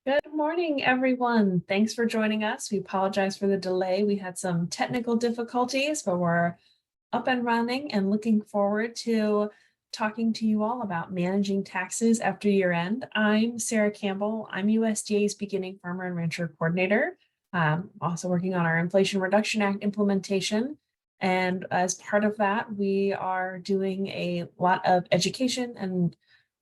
Good morning, everyone. Thanks for joining us. We apologize for the delay. We had some technical difficulties, but we're up and running and looking forward to talking to you all about managing taxes after year end. I'm Sarah Campbell. I'm USDA's Beginning Farmer and Rancher Coordinator, also working on our Inflation Reduction Act implementation. And as part of that, we are doing a lot of education and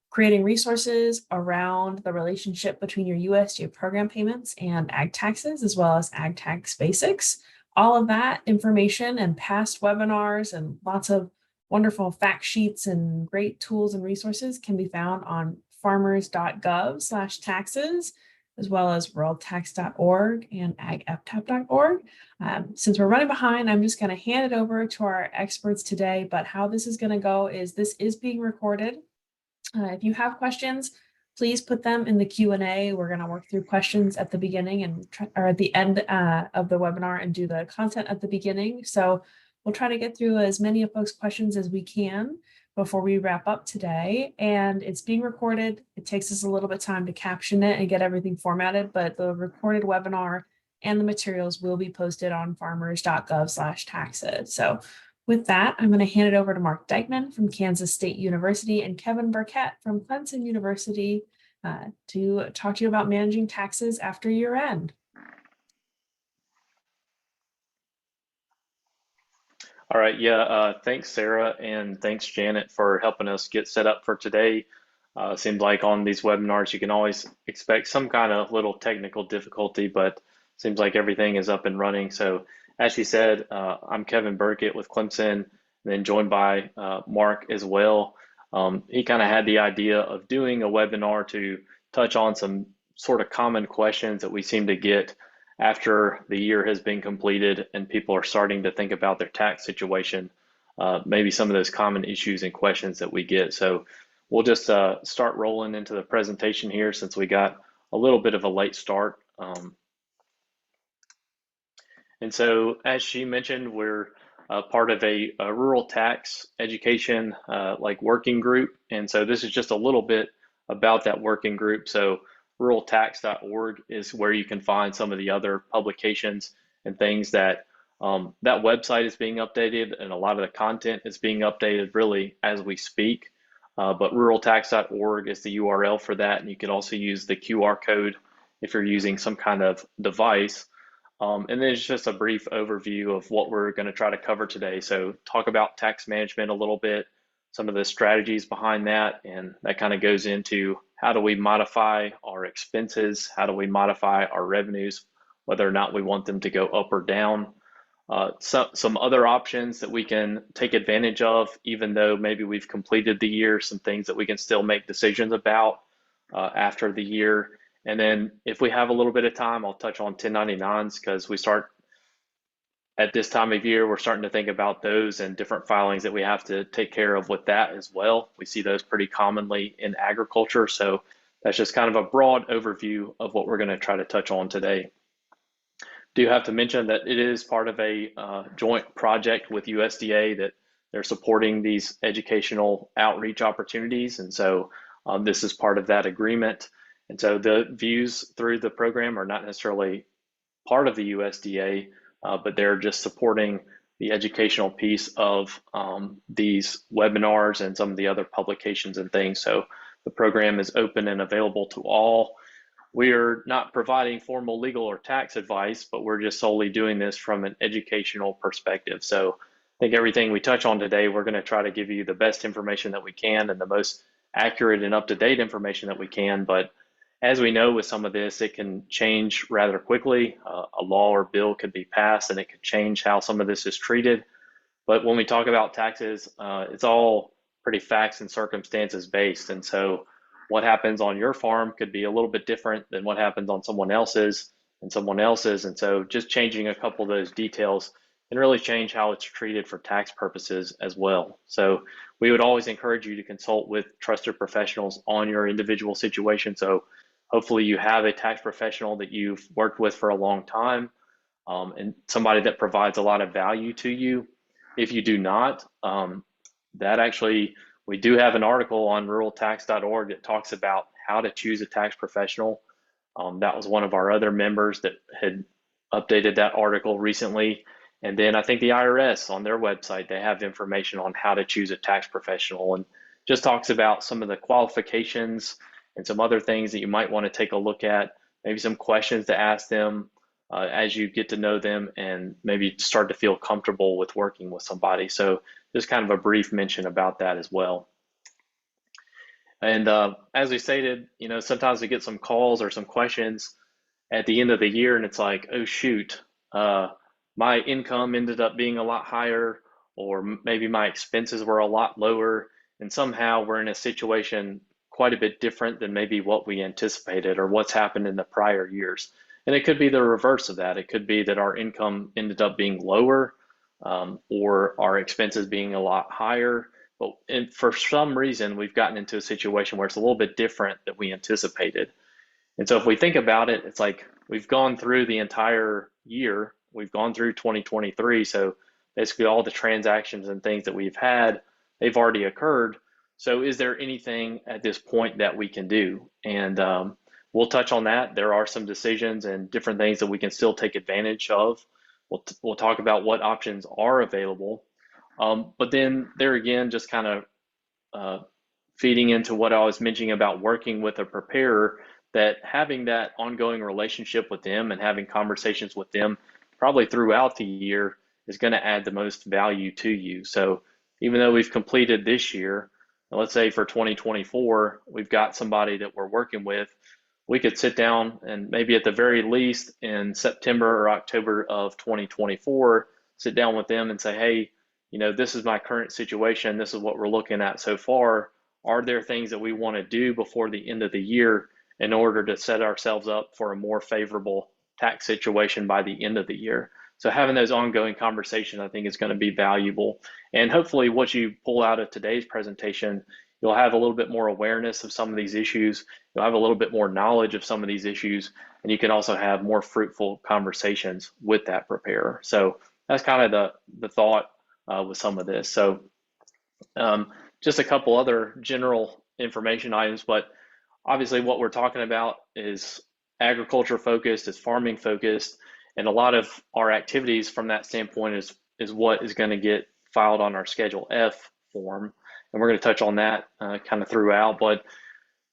creating resources around the relationship between your USDA program payments and ag taxes, as well as ag tax basics. All of that information and past webinars and lots of wonderful fact sheets and great tools and resources can be found on farmers.gov/taxes, as well as worldtax.org and agftap.org. Since we're running behind, I'm just going to hand it over to our experts today. But how this is going to go is this is being recorded. If you have questions, please put them in the Q&A. We're going to work through questions at the beginning or at the end of the webinar and do the content at the beginning. So we'll try to get through as many of folks' questions as we can before we wrap up today. And it's being recorded. It takes us a little bit of time to caption it and get everything formatted, but the recorded webinar and the materials will be posted on farmers.gov/taxes. So with that, I'm going to hand it over to Mark Dykman from Kansas State University and Kevin Burkett from Clemson University to talk to you about managing taxes after year end. All right, thanks Sarah, and thanks Janet for helping us get set up for today. Seems like on these webinars you can always expect some kind of little technical difficulty, but seems like everything is up and running. So as she said, I'm Kevin Burkett with Clemson, and then joined by Mark as well. He kind of had the idea of doing a webinar to touch on some sort of common questions that we seem to get after the year has been completed and people are starting to think about their tax situation, maybe some of those common issues and questions that we get. So we'll just start rolling into the presentation here since we got a little bit of a late start. And so, as she mentioned, we're part of a rural tax education working group. And so this is just a little bit about that working group. So ruraltax.org is where you can find some of the other publications and things that that website is being updated, and a lot of the content is being updated really as we speak. But ruraltax.org is the URL for that. And you can also use the QR code if you're using some kind of device. And then it's just a brief overview of what we're going to try to cover today. So talk about tax management a little bit, some of the strategies behind that, and that kind of goes into how do we modify our expenses, how do we modify our revenues, whether or not we want them to go up or down. Some other options that we can take advantage of, even though maybe we've completed the year, some things that we can still make decisions about after the year. And then if we have a little bit of time, I'll touch on 1099s because we start at this time of year, we're starting to think about those and different filings that we have to take care of with that as well. We see those pretty commonly in agriculture. So that's just kind of a broad overview of what we're going to try to touch on today. Do have to mention that it is part of a joint project with USDA that they're supporting these educational outreach opportunities. And so this is part of that agreement. And so the views through the program are not necessarily part of the USDA, but they're just supporting the educational piece of these webinars and some of the other publications and things. So the program is open and available to all. We are not providing formal legal or tax advice, but we're just solely doing this from an educational perspective. So I think everything we touch on today, we're going to try to give you the best information that we can and the most accurate and up-to-date information that we can. But as we know with some of this, it can change rather quickly. A law or bill could be passed and it could change how some of this is treated. But when we talk about taxes, it's all pretty facts and circumstances based. And so what happens on your farm could be a little bit different than what happens on someone else's and someone else's. And so just changing a couple of those details can really change how it's treated for tax purposes as well. So we would always encourage you to consult with trusted professionals on your individual situation. So hopefully you have a tax professional that you've worked with for a long time and somebody that provides a lot of value to you. If you do not, we do have an article on ruraltax.org that talks about how to choose a tax professional. That was one of our other members that had updated that article recently. And then I think the IRS on their website, they have information on how to choose a tax professional and just talks about some of the qualifications and some other things that you might want to take a look at, maybe some questions to ask them as you get to know them and maybe start to feel comfortable with working with somebody. So just kind of a brief mention about that as well. And as we stated, sometimes we get some calls or some questions at the end of the year, and it's like, oh shoot, uh, my income ended up being a lot higher, or maybe my expenses were a lot lower, and somehow we're in a situation quite a bit different than maybe what we anticipated or what's happened in the prior years. And it could be the reverse of that. It could be that our income ended up being lower, or our expenses being a lot higher. But for some reason, we've gotten into a situation where it's a little bit different than we anticipated. And so if we think about it, it's like we've gone through the entire year, we've gone through 2023. So basically all the transactions and things that we've had, they've already occurred. So is there anything at this point that we can do? And we'll touch on that. There are some decisions and different things that we can still take advantage of. We'll talk about what options are available. But then there again, just kind of feeding into what I was mentioning about working with a preparer, that having that ongoing relationship with them and having conversations with them probably throughout the year is going to add the most value to you. So even though we've completed this year, let's say for 2024, we've got somebody that we're working with, we could sit down and maybe at the very least in September or October of 2024, sit down with them and say, hey, this is my current situation. This is what we're looking at so far. Are there things that we want to do before the end of the year in order to set ourselves up for a more favorable tax situation by the end of the year? So having those ongoing conversations, I think, is going to be valuable. And hopefully what you pull out of today's presentation, you'll have a little bit more awareness of some of these issues. You'll have a little bit more knowledge of some of these issues, and you can also have more fruitful conversations with that preparer. So that's kind of the thought with some of this. So just a couple other general information items, but obviously what we're talking about is agriculture focused, is farming focused, and a lot of our activities from that standpoint is what is going to get filed on our Schedule F form. And we're going to touch on that kind of throughout, but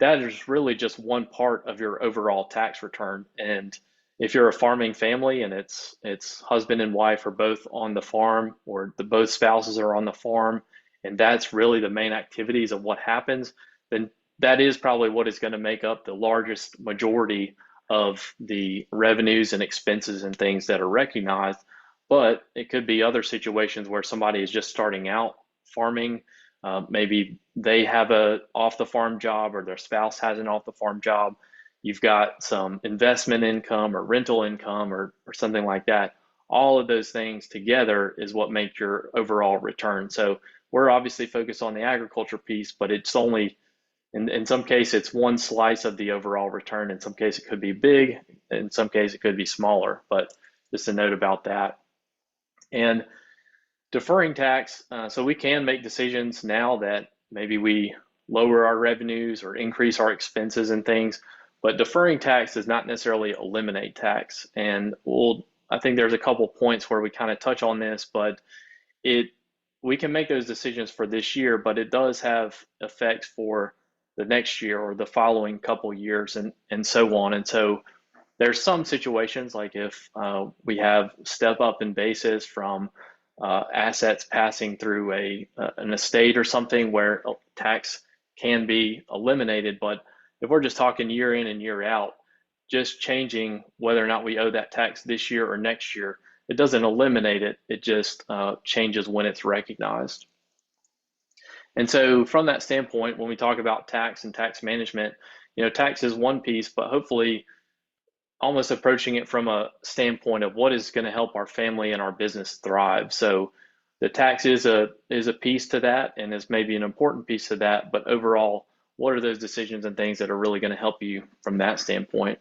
that is really just one part of your overall tax return. And if you're a farming family and it's husband and wife are both on the farm, or both spouses are on the farm, and that's really the main activities of what happens, then that is probably what is going to make up the largest majority of the revenues and expenses and things that are recognized. But it could be other situations where somebody is just starting out farming. Maybe they have a off the farm job, or their spouse has an off the farm job. You've got some investment income or rental income or something like that. All of those things together is what make your overall return. So we're obviously focused on the agriculture piece, but it's only, in some case, it's one slice of the overall return. In some case, it could be big. In some case, it could be smaller, but just a note about that. And deferring tax, so we can make decisions now that maybe we lower our revenues or increase our expenses and things, but deferring tax does not necessarily eliminate tax. And I think there's a couple points where we kind of touch on this, but we can make those decisions for this year, but it does have effects for the next year or the following couple years and so on. And so there's some situations like if we have step up in basis from assets passing through an estate or something where tax can be eliminated. But if we're just talking year in and year out, just changing whether or not we owe that tax this year or next year, it doesn't eliminate it. It just changes when it's recognized. And so from that standpoint, when we talk about tax and tax management, tax is one piece, but hopefully almost approaching it from a standpoint of what is going to help our family and our business thrive. So the tax is a piece to that, and is maybe an important piece to that, but overall, what are those decisions and things that are really going to help you from that standpoint?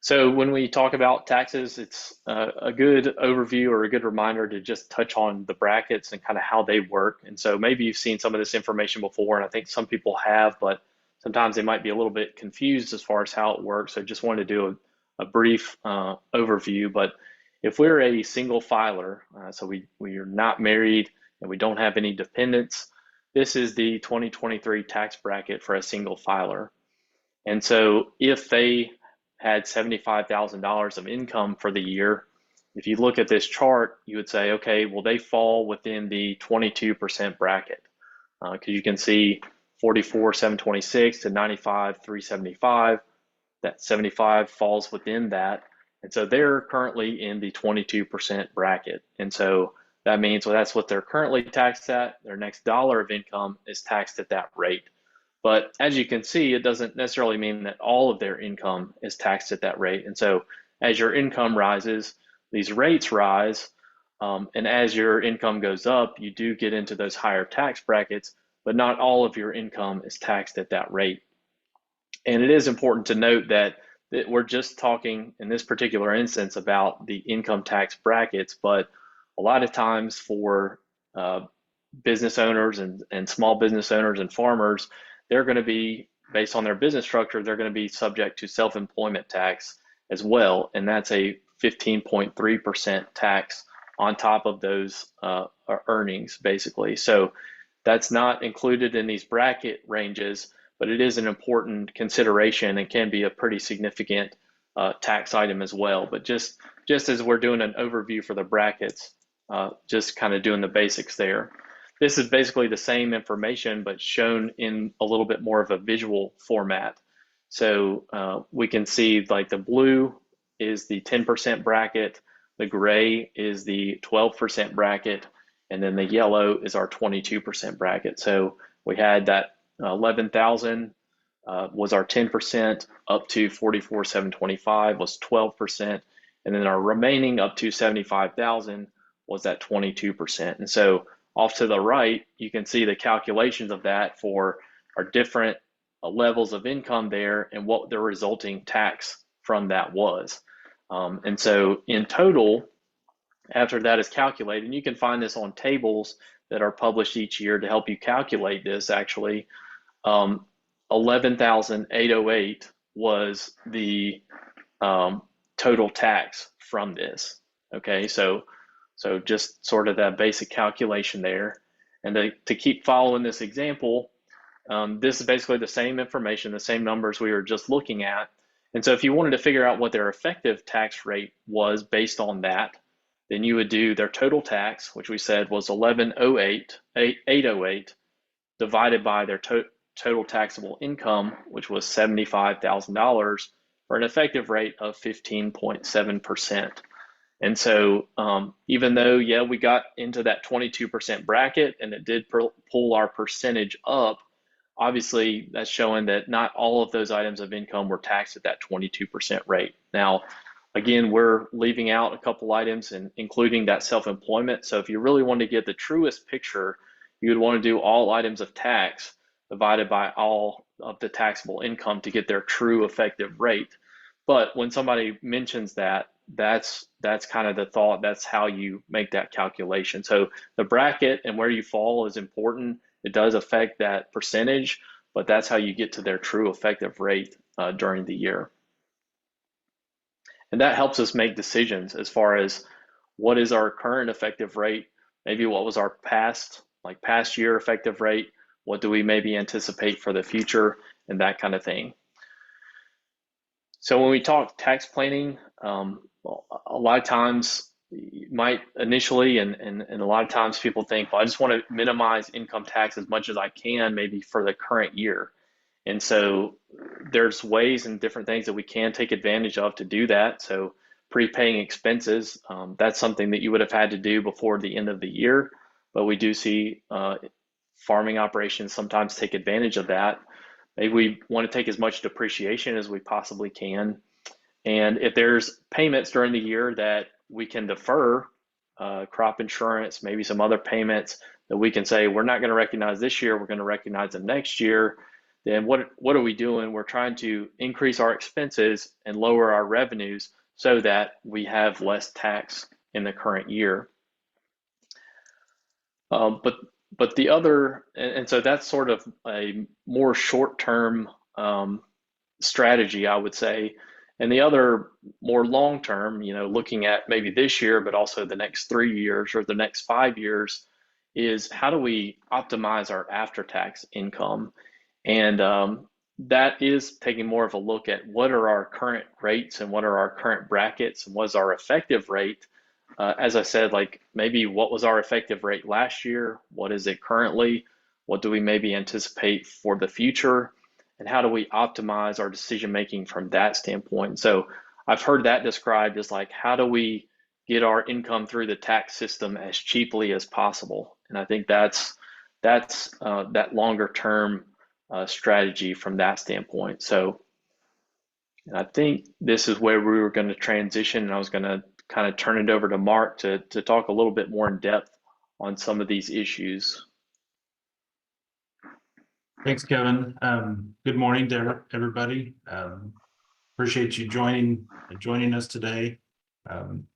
So when we talk about taxes, it's a good overview or a good reminder to just touch on the brackets and kind of how they work. And so maybe you've seen some of this information before, and I think some people have, but sometimes they might be a little bit confused as far as how it works. So just wanted to do a brief overview. But if we're a single filer, so we are not married and we don't have any dependents, this is the 2023 tax bracket for a single filer. And so if they had $75,000 of income for the year, if you look at this chart, you would say, okay, well, they fall within the 22% bracket, because you can see 44,726 to 95,375. That 75 falls within that. And so they're currently in the 22% bracket. And so that means, well, that's what they're currently taxed at. Their next dollar of income is taxed at that rate. But as you can see, it doesn't necessarily mean that all of their income is taxed at that rate. And so as your income rises, these rates rise. And as your income goes up, you do get into those higher tax brackets, but not all of your income is taxed at that rate. And it is important to note that we're just talking in this particular instance about the income tax brackets, but a lot of times for business owners and small business owners and farmers, they're going to be, based on their business structure, they're going to be subject to self-employment tax as well. And that's a 15.3% tax on top of those earnings, basically. So that's not included in these bracket ranges, but it is an important consideration and can be a pretty significant tax item as well. But just as we're doing an overview for the brackets, just kind of doing the basics there. This is basically the same information, but shown in a little bit more of a visual format. So we can see like the blue is the 10% bracket, the gray is the 12% bracket, and then the yellow is our 22% bracket. So we had that 11,000 was our 10%, up to 44,725 was 12%, and then our remaining up to 75,000 was that 22%. And so off to the right, you can see the calculations of that for our different levels of income there and what the resulting tax from that was. And so in total, after that is calculated, and you can find this on tables that are published each year to help you calculate this actually, 11,808 was the total tax from this. Okay, so just sort of that basic calculation there. And to keep following this example, this is basically the same information, the same numbers we were just looking at. And so if you wanted to figure out what their effective tax rate was based on that, then you would do their total tax, which we said was 808, divided by their total taxable income, which was $75,000, for an effective rate of 15.7%. And so even though, yeah, we got into that 22% bracket and it did pull our percentage up, obviously that's showing that not all of those items of income were taxed at that 22% rate. Now, again, we're leaving out a couple items and including that self-employment. So if you really want to get the truest picture, you would want to do all items of tax divided by all of the taxable income to get their true effective rate. But when somebody mentions that, that's kind of the thought, that's how you make that calculation. So the bracket and where you fall is important. It does affect that percentage, but that's how you get to their true effective rate during the year. And that helps us make decisions as far as what is our current effective rate, maybe what was our past year effective rate, what do we maybe anticipate for the future, and that kind of thing. So when we talk tax planning, a lot of times you might initially, and a lot of times people think, well, I just want to minimize income tax as much as I can, maybe for the current year. And so there's ways and different things that we can take advantage of to do that. So prepaying expenses, that's something that you would have had to do before the end of the year, but we do see farming operations sometimes take advantage of that. Maybe we want to take as much depreciation as we possibly can. And if there's payments during the year that we can defer, crop insurance, maybe some other payments that we can say, we're not going to recognize this year, we're going to recognize them next year, then what are we doing? We're trying to increase our expenses and lower our revenues so that we have less tax in the current year. But but the other, and so that's sort of a more short-term strategy, I would say. And the other more long-term, looking at maybe this year, but also the next 3 years or the next 5 years, is how do we optimize our after-tax income? And that is taking more of a look at what are our current rates and what are our current brackets and what is our effective rate. As I said, like maybe what was our effective rate last year? What is it currently? What do we maybe anticipate for the future? And how do we optimize our decision making from that standpoint? So I've heard that described as like, how do we get our income through the tax system as cheaply as possible? And I think that's that longer term strategy from that standpoint. So I think this is where we were going to transition, and I was going to kind of turn it over to Mark to talk a little bit more in depth on some of these issues. Thanks, Kevin. Good morning to everybody. Appreciate you joining us today.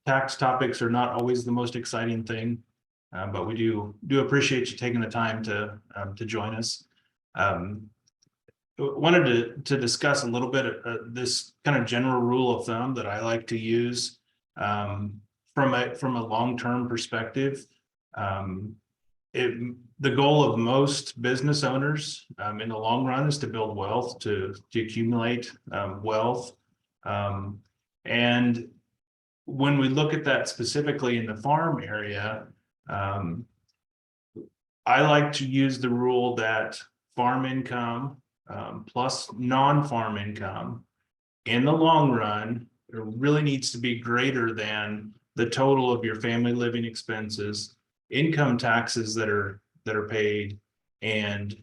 Tax topics are not always the most exciting thing, but we do appreciate you taking the time to join us. Wanted to discuss a little bit this kind of general rule of thumb that I like to use from a long-term perspective. The goal of most business owners in the long run is to build wealth, to accumulate wealth. And when we look at that specifically in the farm area, I like to use the rule that farm income plus non-farm income in the long run really needs to be greater than the total of your family living expenses, income taxes that are paid, and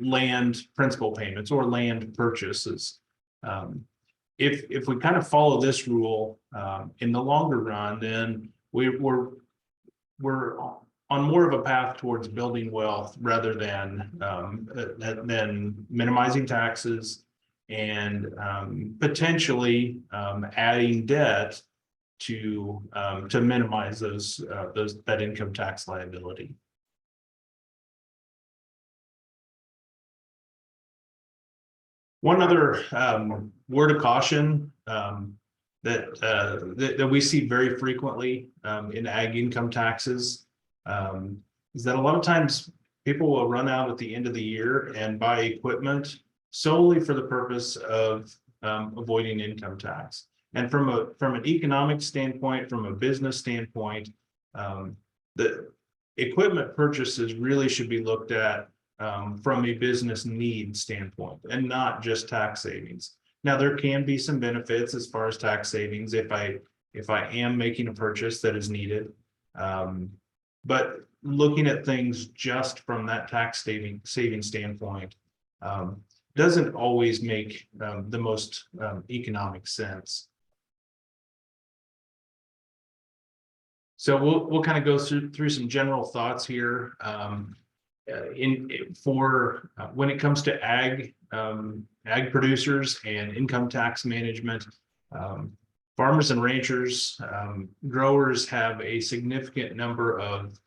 land principal payments or land purchases. If we kind of follow this rule in the longer run, then we're on more of a path towards building wealth rather than minimizing taxes and potentially adding debt to minimize that income tax liability. One other word of caution that we see very frequently in ag income taxes is that a lot of times people will run out at the end of the year and buy equipment solely for the purpose of avoiding income tax. And from an economic standpoint, from a business standpoint, the equipment purchases really should be looked at from a business need standpoint and not just tax savings. Now, there can be some benefits as far as tax savings if I am making a purchase that is needed. But looking at things just from that tax saving standpoint doesn't always make the most economic sense. So we'll kind of go through some general thoughts here when it comes to ag producers and income tax management. Farmers and ranchers, growers have a significant number of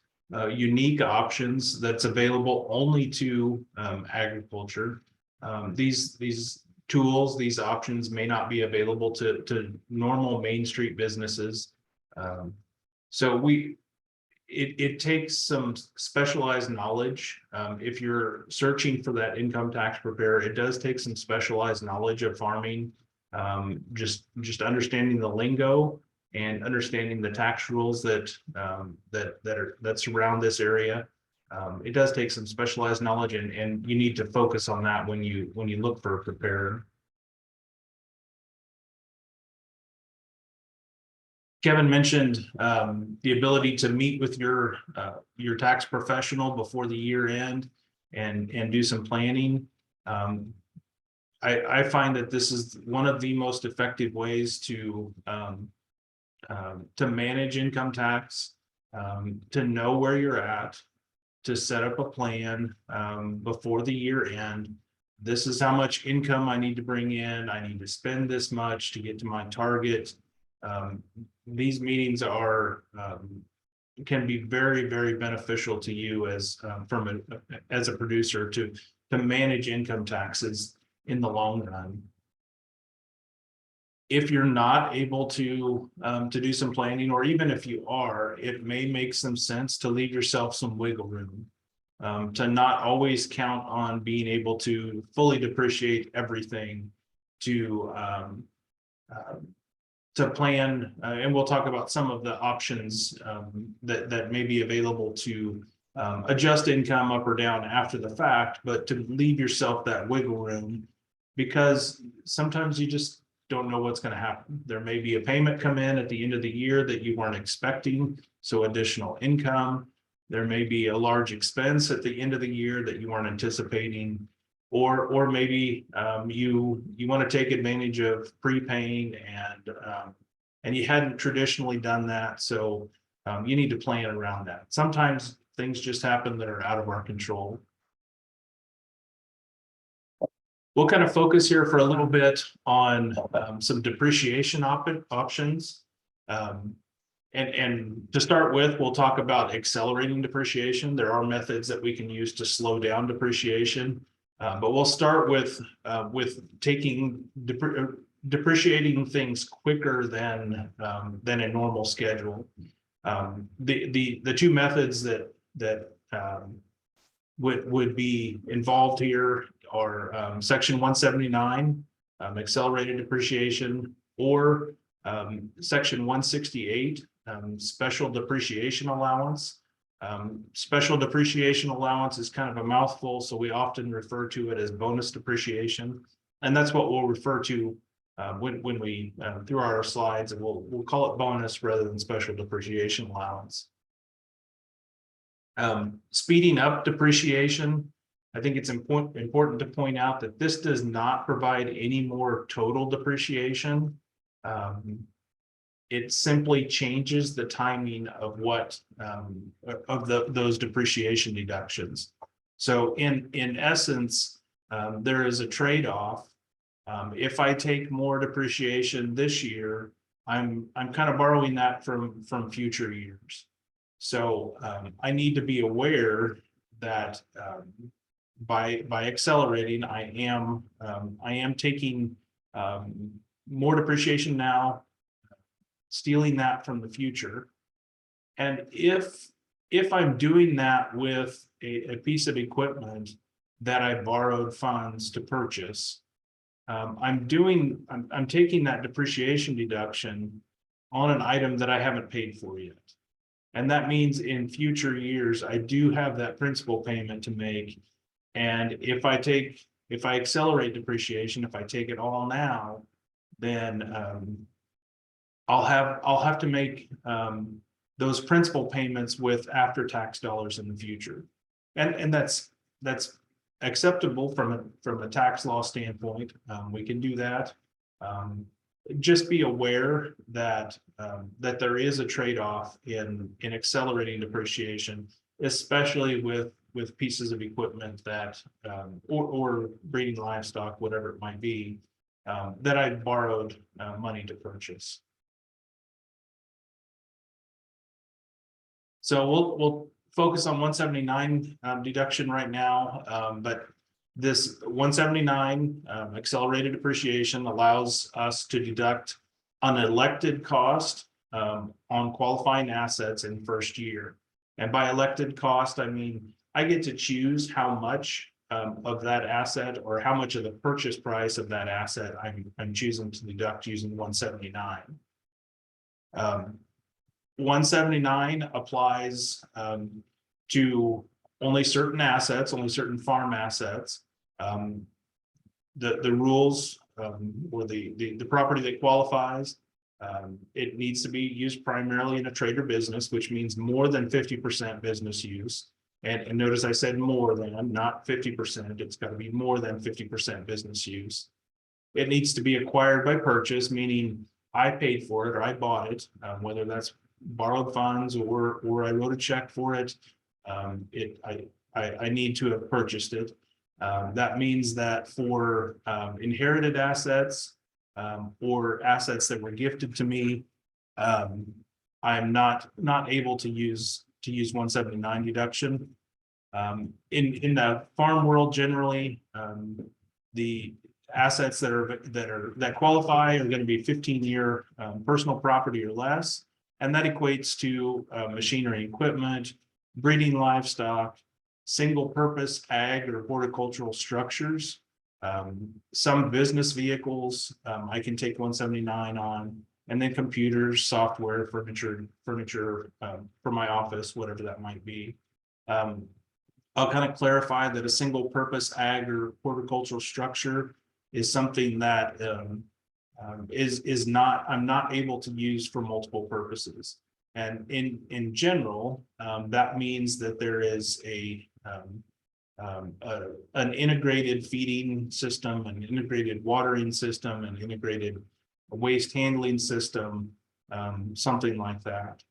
unique options that's available only to agriculture. These tools, these options may not be available to normal Main Street businesses. So it takes some specialized knowledge. If you're searching for that income tax preparer, it does take some specialized knowledge of farming. Just understanding the lingo and understanding the tax rules that surround this area. It does take some specialized knowledge, and you need to focus on that when you look for a preparer. Kevin mentioned the ability to meet with your tax professional before the year end and do some planning. I find that this is one of the most effective ways to manage income tax, to know where you're at, to set up a plan before the year end. This is how much income I need to bring in. I need to spend this much to get to my target. These meetings are can be very, very beneficial to you as as a producer to manage income taxes in the long run. If you're not able to do some planning, or even if you are, it may make some sense to leave yourself some wiggle room. To not always count on being able to fully depreciate everything, to plan, and we'll talk about some of the options that may be available to adjust income up or down after the fact, but to leave yourself that wiggle room, because sometimes you just don't know what's going to happen. There may be a payment come in at the end of the year that you weren't expecting, so additional income. There may be a large expense at the end of the year that you weren't anticipating, or maybe you want to take advantage of prepaying and you hadn't traditionally done that, so you need to plan around that. Sometimes things just happen that are out of our control. We'll kind of focus here for a little bit on some depreciation options. And to start with, we'll talk about accelerating depreciation. There are methods that we can use to slow down depreciation, but we'll start with taking depreciating things quicker than a normal schedule. The two methods that would be involved here are Section 179, accelerated depreciation, or Section 168, special depreciation allowance. Special depreciation allowance is kind of a mouthful, so we often refer to it as bonus depreciation, and that's what we'll refer to when we through our slides, and we'll call it bonus rather than special depreciation allowance. Speeding up depreciation, I think it's important to point out that this does not provide any more total depreciation. It simply changes the timing of what those depreciation deductions. So in essence, there is a trade-off. If I take more depreciation this year, I'm kind of borrowing that from future years. So I need to be aware that by accelerating, I am taking more depreciation now, stealing that from the future. And if I'm doing that with a piece of equipment that I borrowed funds to purchase, I'm taking that depreciation deduction on an item that I haven't paid for yet. And that means in future years, I do have that principal payment to make. And if I accelerate depreciation, if I take it all now, then I'll have to make those principal payments with after-tax dollars in the future. And that's acceptable from a tax law standpoint. We can do that. Just be aware that there is a trade-off in accelerating depreciation, especially with pieces of equipment that or breeding livestock, whatever it might be, that I borrowed money to purchase. So we'll focus on 179 deduction right now, but this 179 accelerated depreciation allows us to deduct unelected cost on qualifying assets in first year. And by elected cost, I mean I get to choose how much of that asset or how much of the purchase price of that asset I'm choosing to deduct using 179. 179 applies to only certain assets, only certain farm assets. The rules or the property that qualifies, it needs to be used primarily in a trade or business, which means more than 50% business use. And notice I said more than, not 50%. It's got to be more than 50% business use. It needs to be acquired by purchase, meaning I paid for it or I bought it, whether that's borrowed funds or I wrote a check for it. I need to have purchased it. That means that for inherited assets or assets that were gifted to me, I'm not able to use 179 deduction. In the farm world, generally, the assets that qualify are going to be 15-year personal property or less, and that equates to machinery, equipment, breeding livestock, single-purpose ag or horticultural structures, some business vehicles. I can take 179 on, and then computers, software, furniture for my office, whatever that might be. I'll kind of clarify that a single purpose ag or horticultural structure is something that I'm not able to use for multiple purposes. And in general, that means that there is an integrated feeding system, an integrated watering system, an integrated waste handling system, something like that.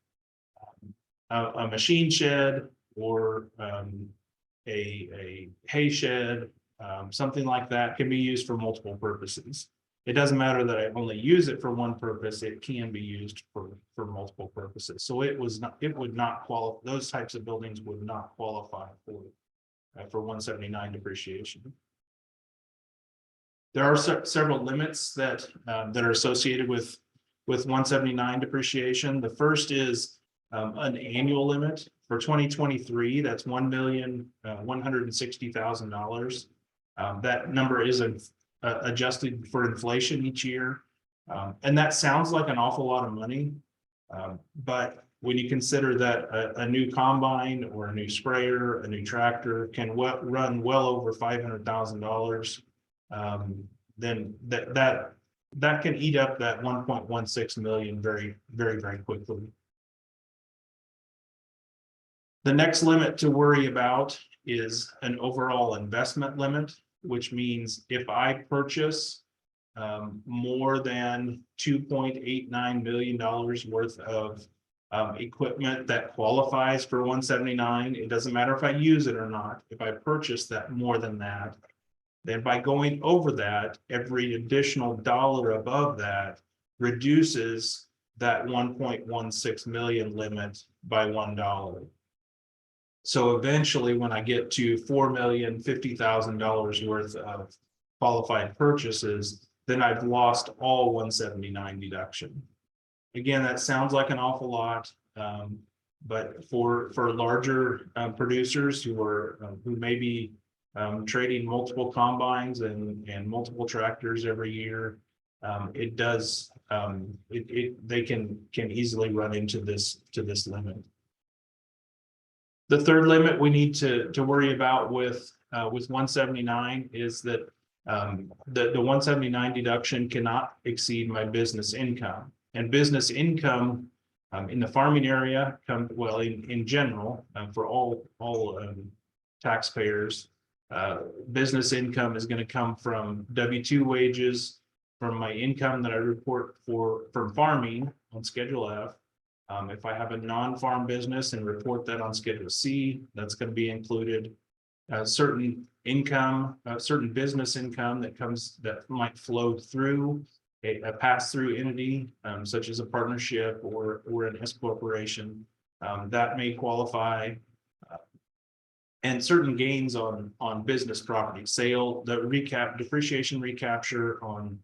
A machine shed or a hay shed, something like that can be used for multiple purposes. It doesn't matter that I only use it for one purpose, it can be used for multiple purposes. So it would not qualify, those types of buildings would not qualify for 179 depreciation. There are several limits that are associated with 179 depreciation. The first is an annual limit. For 2023, that's $1,160,000. That number is adjusted for inflation each year. And that sounds like an awful lot of money. But when you consider that a new combine or a new sprayer, a new tractor can run well over $500,000, then that can eat up that 1.16 million very, very, very quickly. The next limit to worry about is an overall investment limit, which means if I purchase more than $2.89 million worth of equipment that qualifies for 179, it doesn't matter if I use it or not. If I purchase that more than that, then by going over that, every additional dollar above that reduces that 1.16 million limit by $1. So eventually, when I get to $4,050,000 worth of qualified purchases, then I've lost all 179 deduction. Again, that sounds like an awful lot, but for larger producers who may be trading multiple combines and multiple tractors every year, it does they can easily run into this limit. The third limit we need to worry about with 179 is that the 179 deduction cannot exceed my business income. And business income in the farming area, in general, for all taxpayers, business income is going to come from W-2 wages, from my income that I report from farming on Schedule F. If I have a non-farm business and report that on Schedule C, that's going to be included. Certain business income that might flow through a pass-through entity, such as a partnership or an S corporation, that may qualify. And certain gains on business property sale, the depreciation recapture on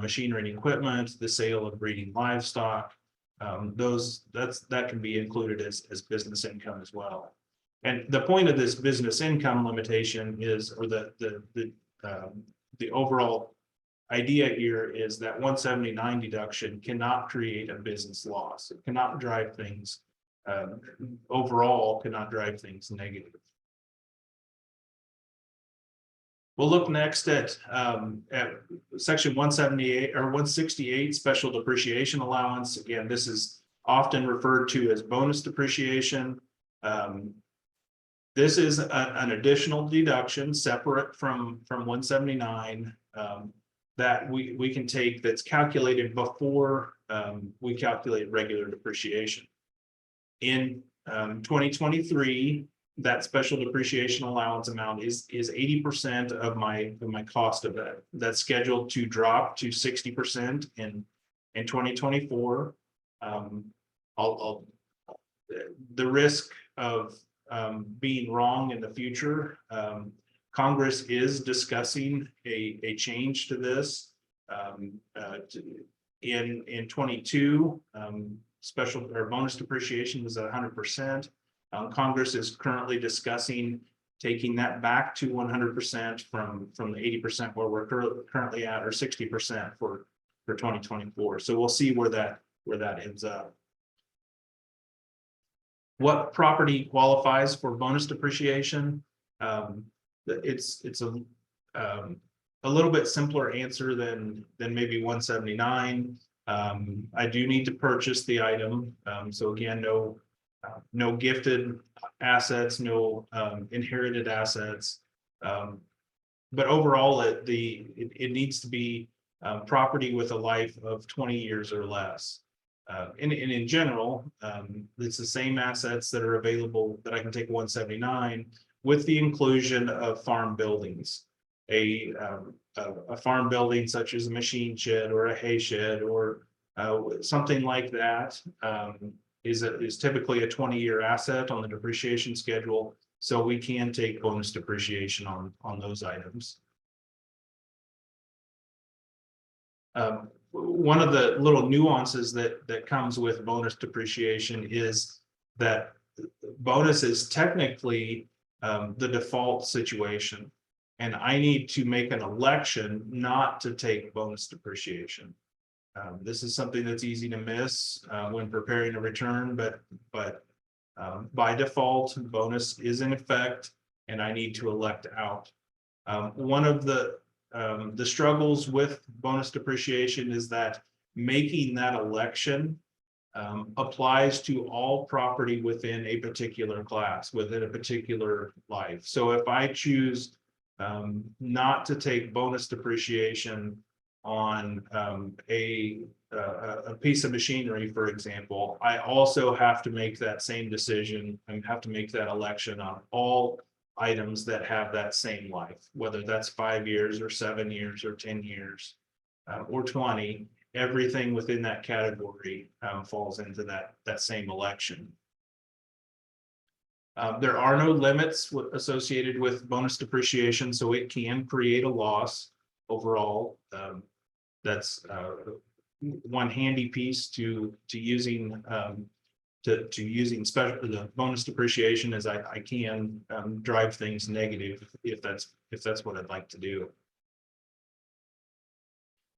machinery and equipment, the sale of breeding livestock. That can be included as business income as well. And the point of this business income limitation is, or the overall idea here is that 179 deduction cannot create a business loss. It cannot drive things overall, cannot drive things negative. We'll look next at section 178 or 168, special depreciation allowance. Again, this is often referred to as bonus depreciation. This is an additional deduction separate from 179 that we can take, that's calculated before we calculate regular depreciation. In 2023, that special depreciation allowance amount is 80% of my cost of that. That's scheduled to drop to 60% in 2024. the risk of being wrong in the future. Congress is discussing a change to this. In 22, special or bonus depreciation was at 100%. Congress is currently discussing taking that back to 100% from the 80% where we're currently at, or 60% for 2024. So we'll see where that ends up. What property qualifies for bonus depreciation? It's a little bit simpler answer than maybe 179. I do need to purchase the item. So again, no gifted assets, no inherited assets. But overall, it needs to be property with a life of 20 years or less. And in general, it's the same assets that are available that I can take 179 with the inclusion of farm buildings. A farm building such as a machine shed or a hay shed or something like that is typically a 20-year asset on the depreciation schedule. So we can take bonus depreciation on those items. One of the little nuances that comes with bonus depreciation is that bonus is technically the default situation. And I need to make an election not to take bonus depreciation. This is something that's easy to miss when preparing a return, but by default, bonus is in effect, and I need to elect out. One of the struggles with bonus depreciation is that making that election applies to all property within a particular class, within a particular life. So if I choose not to take bonus depreciation on a piece of machinery, for example, I also have to make that same decision and have to make that election on all items that have that same life, whether that's 5 years or 7 years or 10 years or 20. Everything within that category falls into that same election. There are no limits associated with bonus depreciation, so it can create a loss overall. That's one handy piece to using using the bonus depreciation, is I can drive things negative if that's what I'd like to do.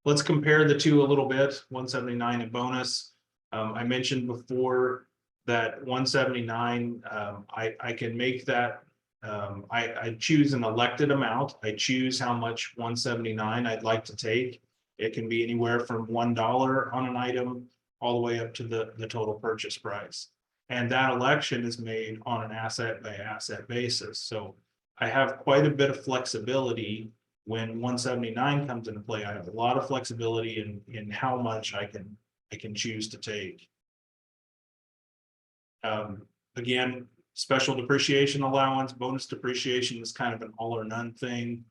Let's compare the two a little bit, 179 and bonus. I mentioned before that 179, I can make that, I choose an elected amount. I choose how much 179 I'd like to take. It can be anywhere from $1 on an item all the way up to the total purchase price. And that election is made on an asset by asset basis. So I have quite a bit of flexibility when 179 comes into play. I have a lot of flexibility in how much I can choose to take. Again, special depreciation allowance, bonus depreciation is kind of an all or none thing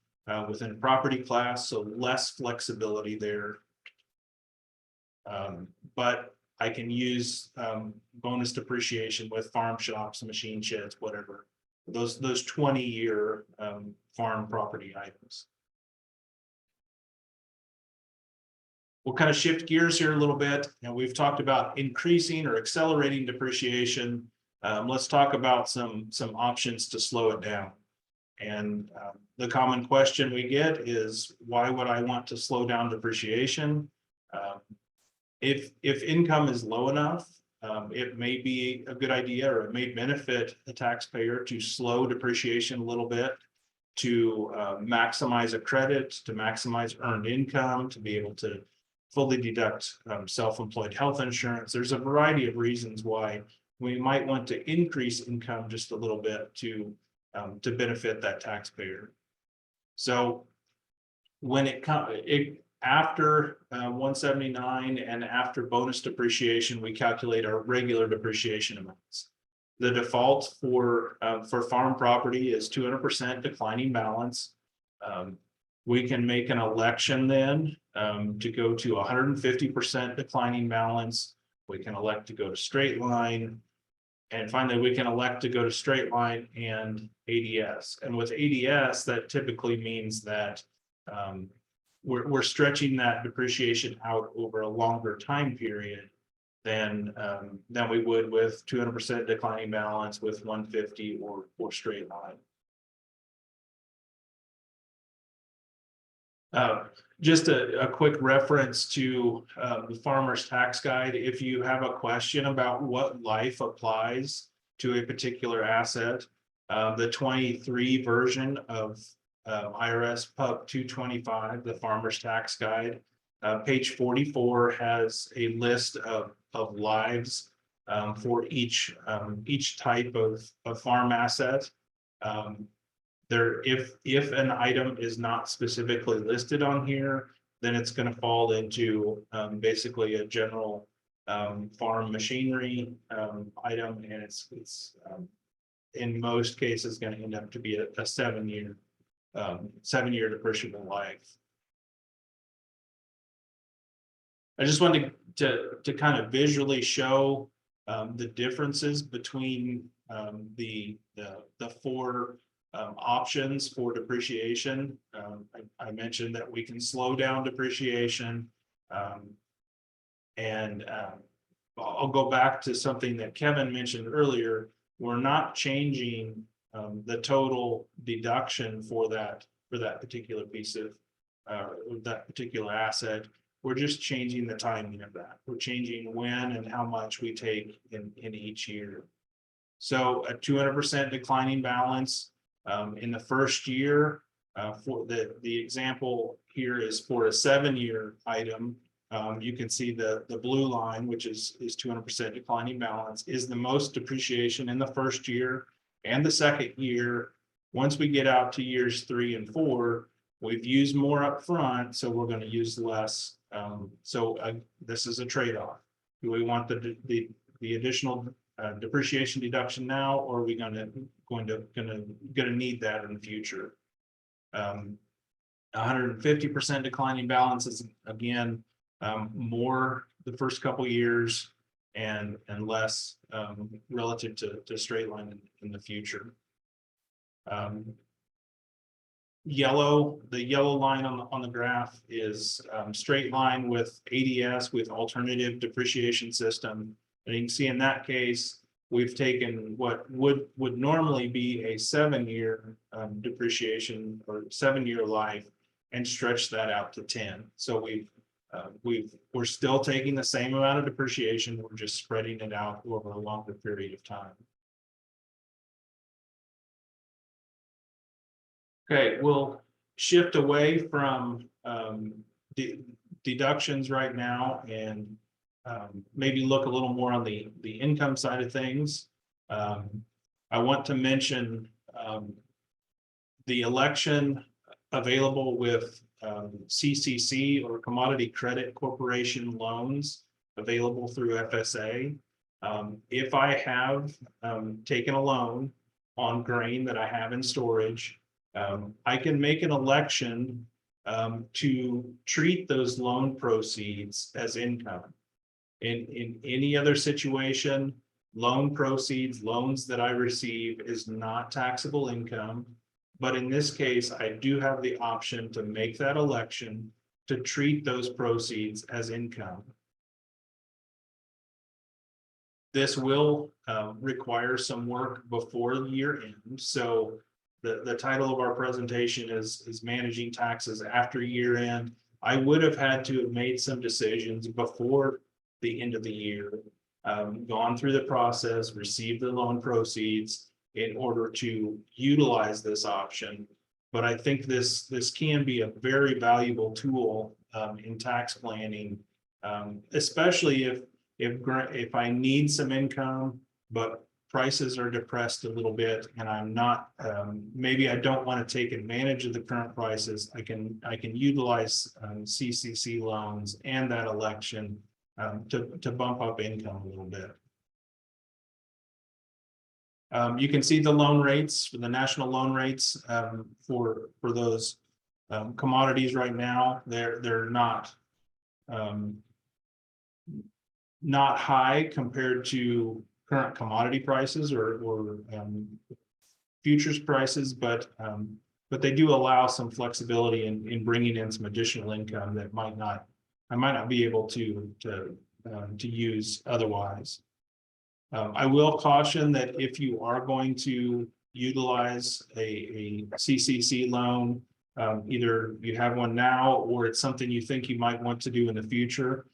within a property class, so less flexibility there. But I can use bonus depreciation with farm shops, machine sheds, whatever, those 20-year farm property items. We'll kind of shift gears here a little bit. Now, we've talked about increasing or accelerating depreciation. Let's talk about some options to slow it down. And the common question we get is, why would I want to slow down depreciation? If income is low enough, it may be a good idea, or it may benefit the taxpayer to slow depreciation a little bit, to maximize a credit, to maximize earned income, to be able to fully deduct self-employed health insurance. There's a variety of reasons why we might want to increase income just a little bit to benefit that taxpayer. So when it comes, after 179 and after bonus depreciation, we calculate our regular depreciation amounts. The default for farm property is 200% declining balance. We can make an election then to go to 150% declining balance We can elect to go to straight line. And finally, we can elect to go to straight line and ADS. And with ADS, that typically means that we're stretching that depreciation out over a longer time period than we would with 200% declining balance with 150 or straight line. Just a quick reference to the Farmer's Tax Guide. If you have a question about what life applies to a particular asset, the 23 version of IRS Pub 225, the Farmer's Tax Guide, page 44 has a list of lives for each type of farm asset. If an item is not specifically listed on here, then it's going to fall into basically a general farm machinery item, and it's in most cases going to end up to be a 7-year depreciable life. I just wanted to kind of visually show the differences between the four options for depreciation. I mentioned that we can slow down depreciation, and I'll go back to something that Kevin mentioned earlier. We're not changing the total deduction for that particular piece of that particular asset. We're just changing the timing of that. We're changing when and how much we take in each year. So a 200% declining balance in the first year, for the example here is for a 7-year item. You can see the blue line, which is 200% declining balance, is the most depreciation in the first year and the second year. Once we get out to years 3 and 4, we've used more up front, so we're going to use less. This is a trade-off. Do we want the additional depreciation deduction now, or are we going to need that in the future? 150% declining balance is again more the first couple years and less relative to straight line in the future. The yellow line on the graph is straight line with ADS with alternative depreciation system. And you can see in that case, we've taken what would normally be a 7-year depreciation or 7-year life and stretched that out to 10. So we're still taking the same amount of depreciation. We're just spreading it out over a longer period of time. Okay, we'll shift away from deductions right now and maybe look a little more on the income side of things. I want to mention the election available with CCC or Commodity Credit Corporation loans available through FSA. If I have taken a loan on grain that I have in storage, I can make an election to treat those loan proceeds as income. In any other situation, loan proceeds, loans that I receive is not taxable income. But in this case, I do have the option to make that election to treat those proceeds as income. This will require some work before the year end. So the title of our presentation is Managing Taxes After Year End. I would have had to have made some decisions before the end of the year, gone through the process, received the loan proceeds in order to utilize this option. But I think this can be a very valuable tool in tax planning, especially if I need some income, but prices are depressed a little bit and I'm not, maybe I don't want to take advantage of the current prices. I can utilize CCC loans and that election to bump up income a little bit. You can see the loan rates for the national loan rates for those commodities right now. They're not not high compared to current commodity prices or futures prices, but they do allow some flexibility in bringing in some additional income that I might not be able to use otherwise. I will caution that if you are going to utilize a CCC loan, either you have one now or it's something you think you might want to do in the future.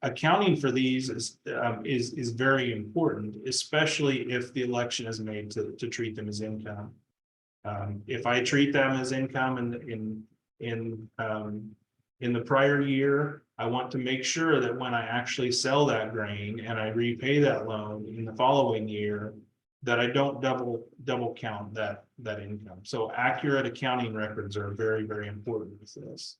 Accounting for these is very important, especially if the election is made to treat them as income. If I treat them as income in the prior year, I want to make sure that when I actually sell that grain and I repay that loan in the following year, that I don't double count that income. So accurate accounting records are very, very important with this.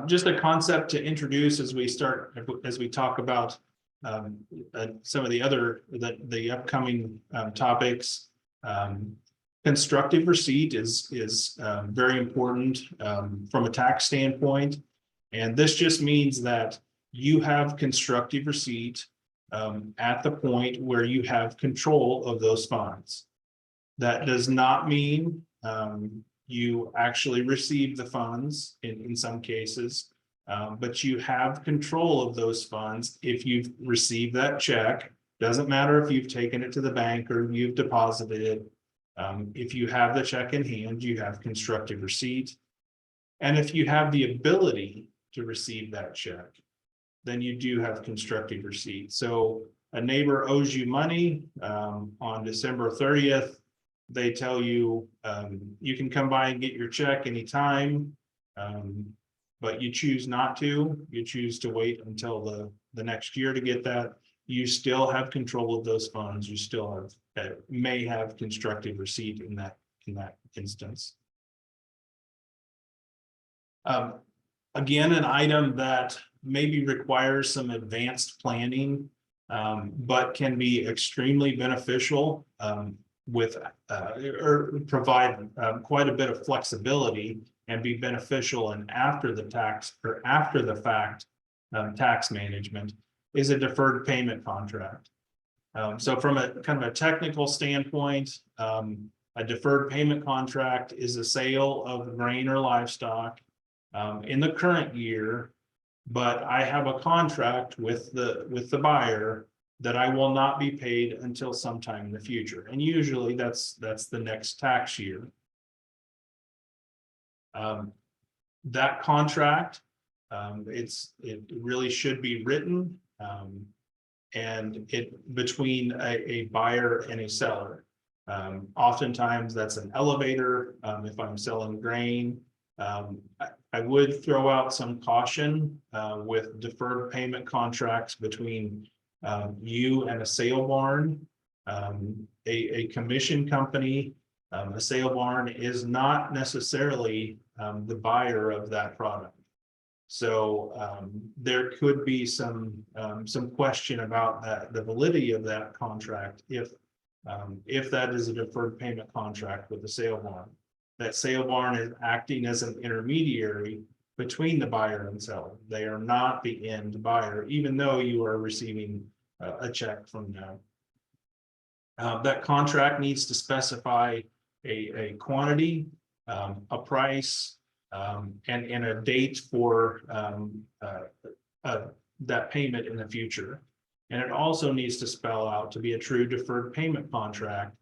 Just a concept to introduce as we talk about some of the upcoming topics. Constructive receipt is very important from a tax standpoint, and this just means that you have constructive receipt at the point where you have control of those funds. That does not mean you actually receive the funds in some cases, but you have control of those funds if you've received that check. Doesn't matter if you've taken it to the bank or you've deposited it. If you have the check in hand, you have constructive receipt. And if you have the ability to receive that check, then you do have constructive receipt. So a neighbor owes you money on December 30th. They tell you you can come by and get your check anytime, but you choose not to. You choose to wait until the next year to get that. You still have control of those funds. You still may have constructive receipt in that instance. Again, an item that maybe requires some advanced planning, but can be extremely beneficial or provide quite a bit of flexibility and be beneficial and after the fact tax management is a deferred payment contract. So from a kind of a technical standpoint, a deferred payment contract is a sale of grain or livestock in the current year, but I have a contract with the buyer that I will not be paid until sometime in the future. And usually that's the next tax year. That contract, it really should be written and between a buyer and a seller. Oftentimes that's an elevator if I'm selling grain. I would throw out some caution with deferred payment contracts between you and a sale barn. A commission company, a sale barn is not necessarily the buyer of that product. So there could be some question about the validity of that contract if that is a deferred payment contract with the sale barn. That sale barn is acting as an intermediary between the buyer and seller. They are not the end buyer, even though you are receiving a check from them. That contract needs to specify a quantity, a price, and a date for that payment in the future. And it also needs to spell out, to be a true deferred payment contract,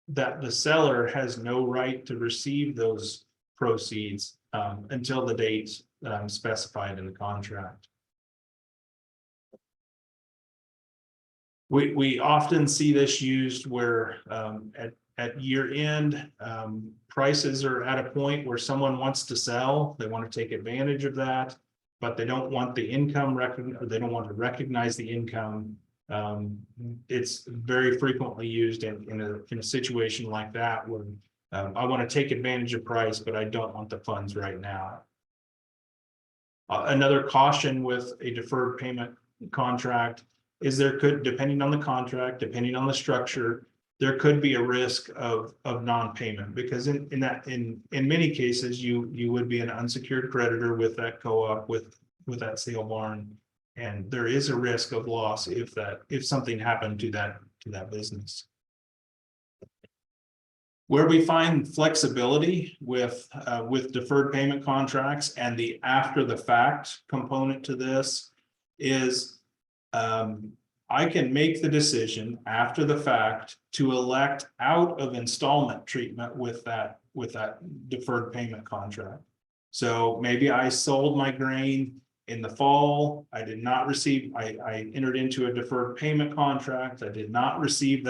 that the seller has no right to receive those proceeds until the date specified in the contract. We often see this used where at year end, prices are at a point where someone wants to sell. They want to take advantage of that, but they don't want the income they don't want to recognize the income. It's very frequently used in a situation like that where I want to take advantage of price, but I don't want the funds right now. Another caution with a deferred payment contract is there could, depending on the contract, depending on the structure, there could be a risk of non-payment, because in many cases you would be an unsecured creditor with that co-op with sale barn. And there is a risk of loss if something happened to that business. Where we find flexibility with deferred payment contracts and the after the fact component to this is I can make the decision after the fact to elect out of installment treatment with that deferred payment contract. So maybe I sold my grain in the fall. I did not receive, I entered into a deferred payment contract. I did not receive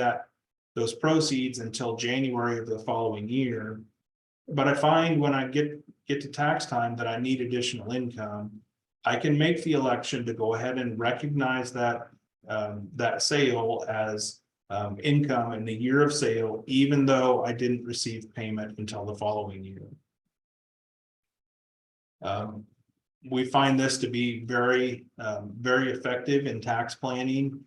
those proceeds until January of the following year. But I find when I get to tax time that I need additional income, I can make the election to go ahead and recognize that sale as income in the year of sale, even though I didn't receive payment until the following year. We find this to be very effective in tax planning.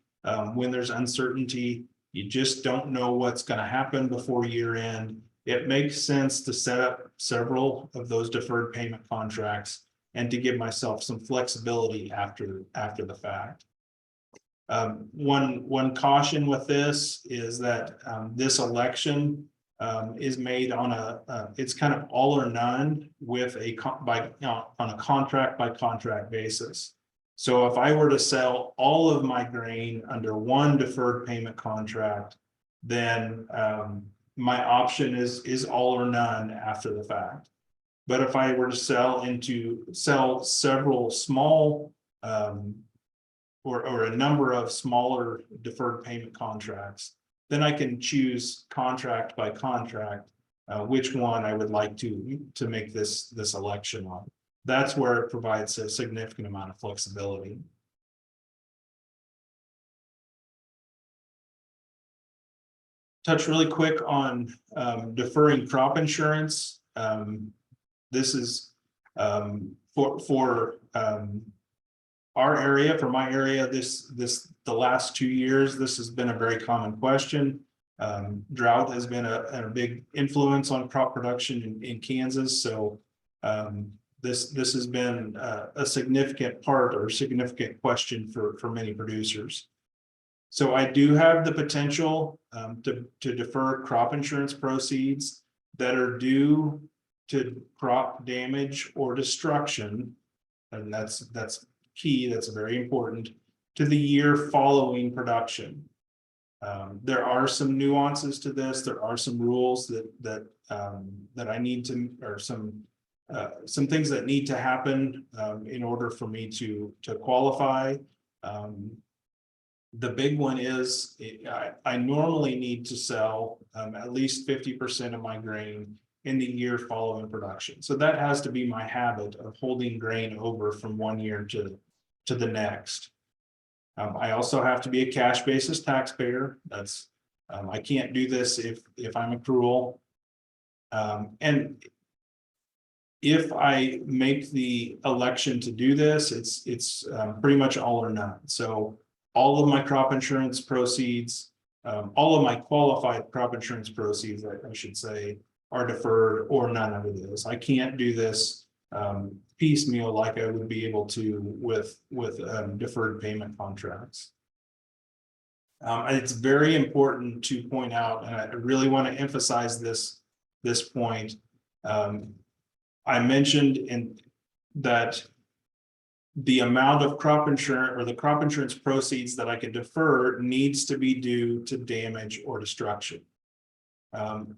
When there's uncertainty, you just don't know what's going to happen before year end. It makes sense to set up several of those deferred payment contracts and to give myself some flexibility after the fact. One caution with this is that this election is made on it's kind of all or none with on a contract by contract basis. So if I were to sell all of my grain under one deferred payment contract, then my option is all or none after the fact. But if I were to sell several small or a number of smaller deferred payment contracts, then I can choose contract by contract which one I would like to make this election on. That's where it provides a significant amount of flexibility. Touch really quick on deferring crop insurance. This is for our area, for my area, the last 2 years, this has been a very common question. Drought has been a big influence on crop production in Kansas. So this has been a significant part or significant question for many producers. So I do have the potential to defer crop insurance proceeds that are due to crop damage or destruction, and that's key. That's very important, to the year following production. There are some nuances to this. There are some rules that I need to, or some things that need to happen in order for me to qualify. The big one is I normally need to sell at least 50% of my grain in the year following production. So that has to be my habit of holding grain over from one year to the next. I also have to be a cash basis taxpayer. That's I can't do this if I'm accrual. And if I make the election to do this, it's pretty much all or none. So all of my crop insurance proceeds, all of my qualified crop insurance proceeds, I should say, are deferred, or none of it is. I can't do this piecemeal like I would be able to with deferred payment contracts. It's very important to point out, and I really want to emphasize this point. I mentioned that the amount of crop insurance or the crop insurance proceeds that I could defer needs to be due to damage or destruction.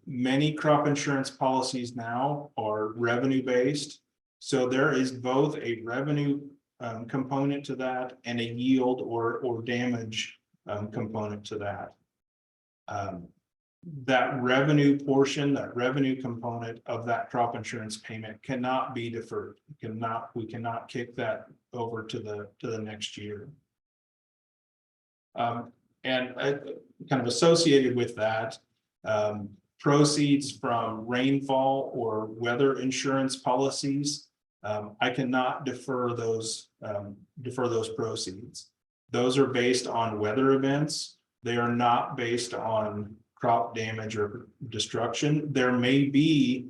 Many crop insurance policies now are revenue based. So there is both a revenue component to that and a yield or damage component to that. That revenue portion, that revenue component of that crop insurance payment cannot be deferred. We cannot kick that over to the next year. And kind of associated with that, proceeds from rainfall or weather insurance policies, I cannot defer those proceeds. Those are based on weather events. They are not based on crop damage or destruction. There may be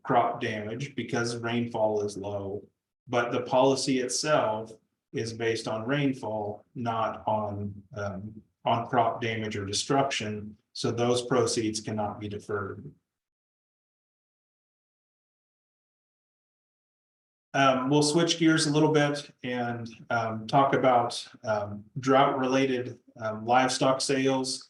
crop damage because rainfall is low, But the policy itself is based on rainfall, not on crop damage or destruction. So those proceeds cannot be deferred. We'll switch gears a little bit and talk about drought-related livestock sales.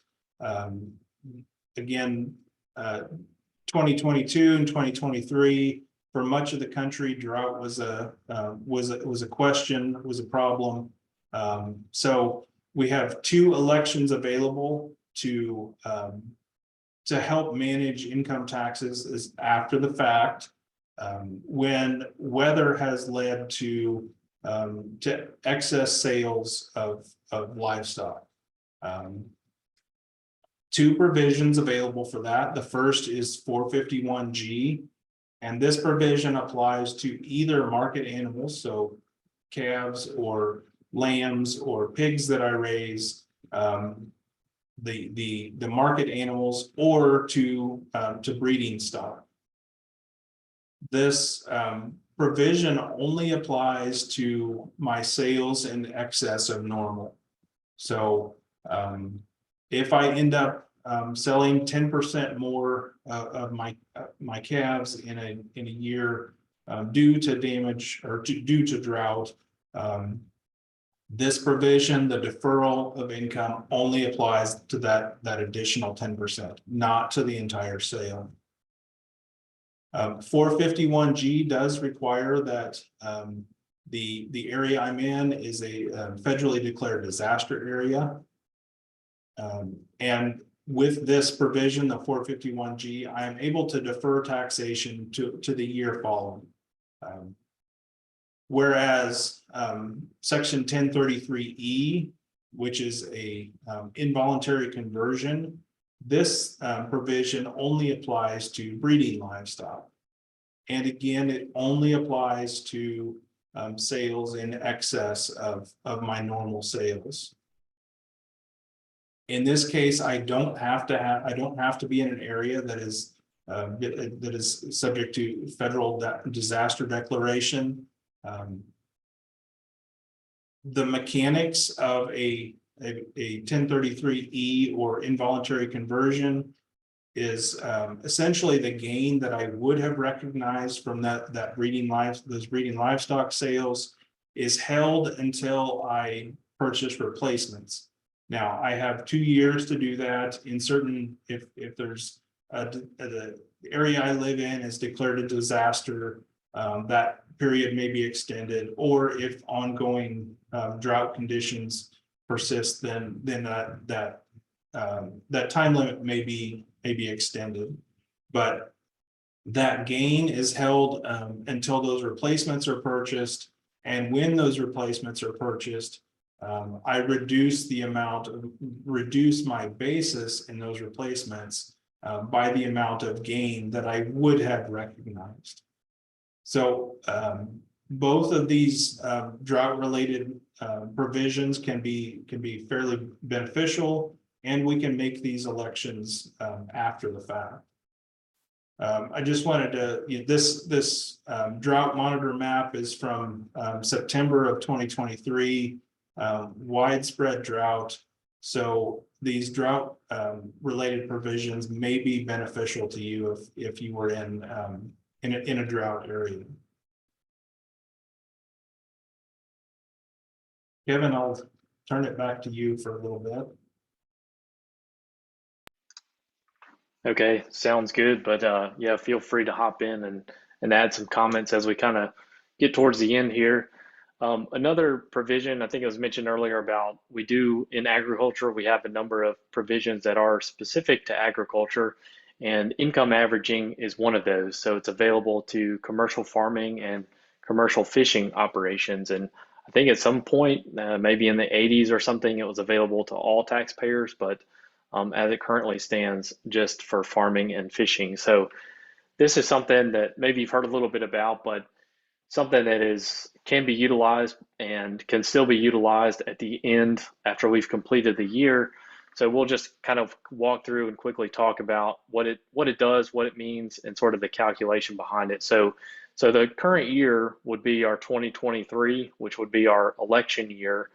Again, 2022 and 2023, for much of the country, drought was a question, was a problem. So we have 2 elections available to help manage income taxes after the fact. When weather has led to excess sales of livestock. 2 provisions available for that. The first is 451G, and this provision applies to either market animals, so calves or lambs or pigs that I raise, the market animals, or to breeding stock. This provision only applies to my sales in excess of normal. So if I end up selling 10% more of my calves in a year due to damage or due to drought, this provision, the deferral of income, only applies to that additional 10%, not to the entire sale. 451G does require that the area I'm in is a federally declared disaster area. And with this provision, the 451G, I am able to defer taxation to the year following. Whereas Section 1033E, which is a involuntary conversion, this provision only applies to breeding livestock. And again, it only applies to sales in excess of my normal sales. In this case, I don't have to be in an area that is subject to federal disaster declaration. The mechanics of a 1033E or involuntary conversion is essentially the gain that I would have recognized from those breeding livestock sales is held until I purchase replacements. Now I have 2 years to do that. In certain, if there's the area I live in is declared a disaster, that period may be extended, or if ongoing drought conditions persist, then that time limit may be extended. But that gain is held until those replacements are purchased, and when those replacements are purchased, I reduce my basis in those replacements by the amount of gain that I would have recognized. So both of these drought-related provisions can be fairly beneficial, and we can make these elections after the fact. I just wanted to, this drought monitor map is from September of 2023, widespread drought. So these drought related provisions may be beneficial to you if you were in a drought area. Kevin, I'll turn it back to you for a little bit. Okay, sounds good. But yeah, feel free to hop in and add some comments as we kind of get towards the end here. Another provision, I think it was mentioned earlier about we do in agriculture, we have a number of provisions that are specific to agriculture, and income averaging is one of those. So it's available to commercial farming and commercial fishing operations. And I think at some point, maybe in the 80s or something, it was available to all taxpayers, but as it currently stands, just for farming and fishing. So this is something that maybe you've heard a little bit about, but something that can be utilized and can still be utilized at the end after we've completed the year. So we'll just kind of walk through and quickly talk about what it does, what it means, and sort of the calculation behind it. So the current year would be our 2023, which would be our election year.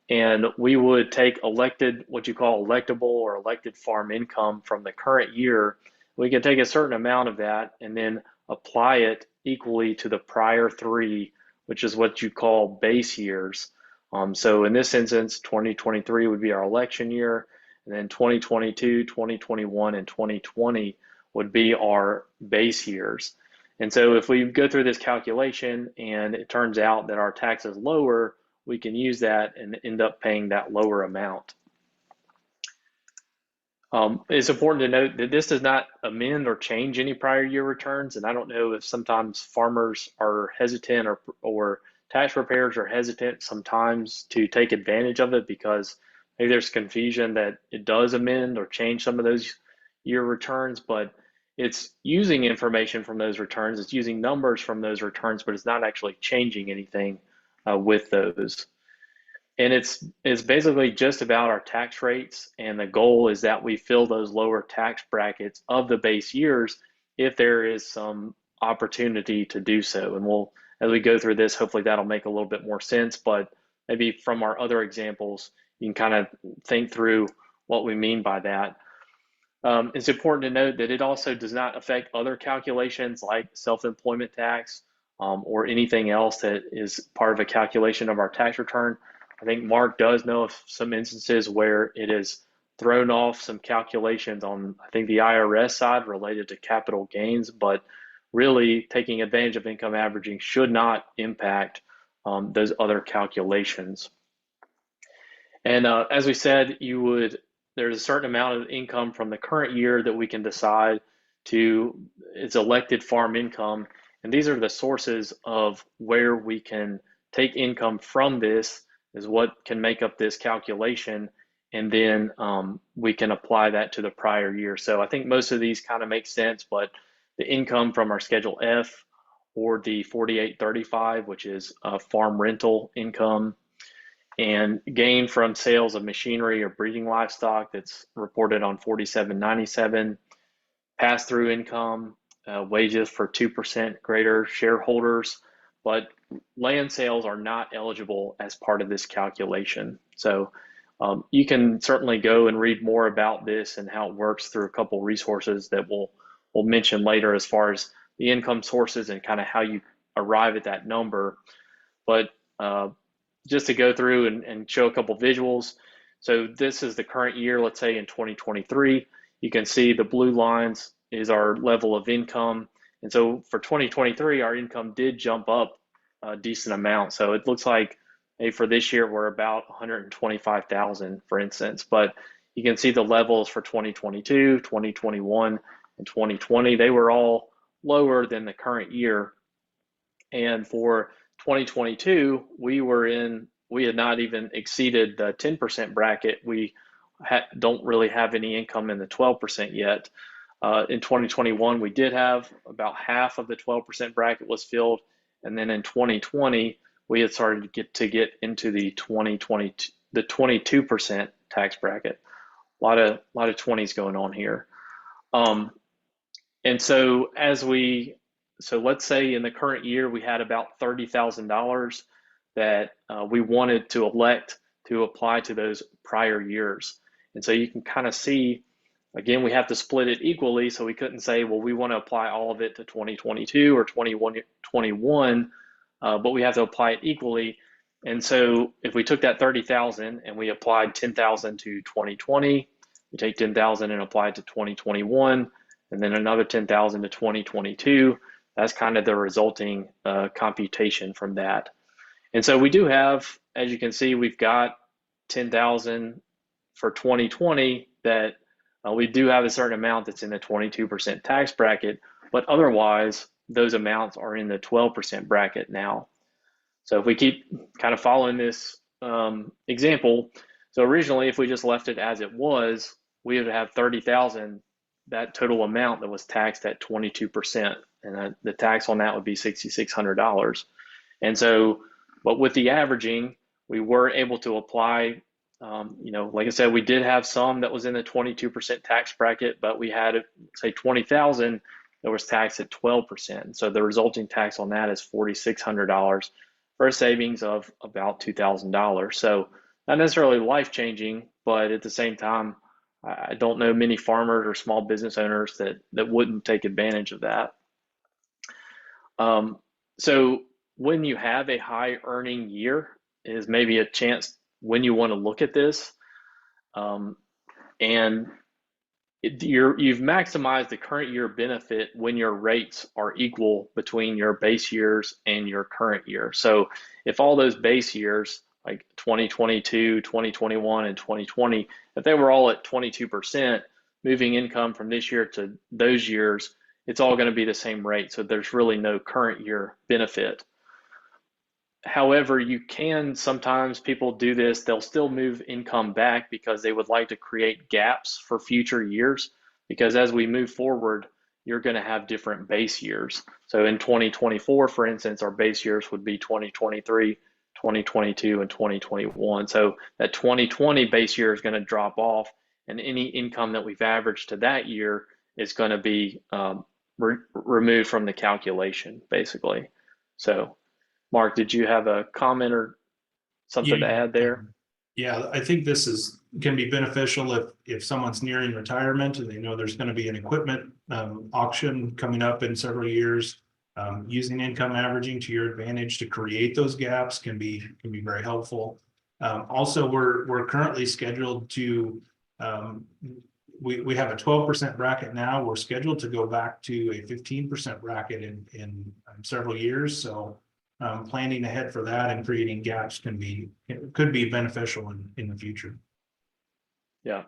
And we would take what you call electable or elected farm income from the current year. We can take a certain amount of that and then apply it equally to the prior three, which is what you call base years. So in this instance, 2023 would be our election year, and then 2022, 2021, and 2020 would be our base years. And so if we go through this calculation and it turns out that our tax is lower, we can use that and end up paying that lower amount. It's important to note that this does not amend or change any prior year returns. And I don't know if sometimes farmers are hesitant or tax preparers are hesitant sometimes to take advantage of it because maybe there's confusion that it does amend or change some of those year returns, but it's using information from those returns, it's using numbers from those returns, but it's not actually changing anything with those. And it's basically just about our tax rates, and the goal is that we fill those lower tax brackets of the base years if there is some opportunity to do so. And we'll, as we go through this, hopefully that'll make a little bit more sense, but maybe from our other examples, you can kind of think through what we mean by that. It's important to note that it also does not affect other calculations like self-employment tax or anything else that is part of a calculation of our tax return. I think Mark does know of some instances where it has thrown off some calculations on, I think, the IRS side related to capital gains, but really taking advantage of income averaging should not impact those other calculations. And as we said, there's a certain amount of income from the current year that we can decide it's elected farm income. And these are the sources of where we can take income from. This is what can make up this calculation. And then we can apply that to the prior year. So I think most of these kind of make sense, but the income from our Schedule F or the 4835, which is farm rental income, and gain from sales of machinery or breeding livestock that's reported on 4797, pass-through income, wages for 2% greater shareholders, but land sales are not eligible as part of this calculation. So you can certainly go and read more about this and how it works through a couple resources that we'll mention later as far as the income sources and kind of how you arrive at that number. But just to go through and show a couple visuals. So this is the current year, let's say in 2023. You can see the blue lines is our level of income. And so for 2023, our income did jump up a decent amount. So it looks like maybe for this year, we're about 125,000, for instance. But you can see the levels for 2022, 2021, and 2020. They were all lower than the current year. And for 2022, we had not even exceeded the 10% bracket. We don't really have any income in the 12% yet. In 2021, we did have about half of the 12% bracket was filled. And then in 2020, we had started to get into the 22% tax bracket. A lot of 20s going on here. And so let's say in the current year, we had about $30,000 that we wanted to elect to apply to those prior years. And so you can kind of see, again, we have to split it equally. So we couldn't say, well, we want to apply all of it to 2022 or 2021, but we have to apply it equally. And so if we took that 30,000 and we applied 10,000 to 2020, we take 10,000 and apply it to 2021, and then another 10,000 to 2022. That's kind of the resulting computation from that. And so we do have, as you can see, we've got 10,000 for 2020 that we do have a certain amount that's in the 22% tax bracket, but otherwise those amounts are in the 12% bracket now. So if we keep kind of following this example, so originally if we just left it as it was, we would have 30,000, that total amount that was taxed at 22%, and the tax on that would be $6,600. And so, but with the averaging, we were able to apply You know, like I said, we did have some that was in the 22% tax bracket, but we had, say, 20,000 that was taxed at 12%. So the resulting tax on that is $4,600 for a savings of about $2,000. So not necessarily life changing, but at the same time, I don't know many farmers or small business owners that wouldn't take advantage of that. So when you have a high earning year is maybe a chance when you want to look at this. And you've maximized the current year benefit when your rates are equal between your base years and your current year. So if all those base years, like 2022, 2021, and 2020, if they were all at 22%, moving income from this year to those years, it's all going to be the same rate. So there's really no current year benefit. However, you can sometimes people do this, they'll still move income back because they would like to create gaps for future years. Because as we move forward, you're going to have different base years. So in 2024, for instance, our base years would be 2023, 2022, and 2021. So that 2020 base year is going to drop off, and any income that we've averaged to that year is going to be removed from the calculation, basically. So Mark, did you have a comment or something to Yeah, add there? yeah, I think this can be beneficial if someone's nearing retirement and they know there's going to be an equipment auction coming up in several years. Using income averaging to your advantage to create those gaps can be very helpful. Also, we're currently scheduled to we have a 12% bracket now. We're scheduled to go back to a 15% bracket in several years. So planning ahead for that and creating gaps could be beneficial in the future. Yeah.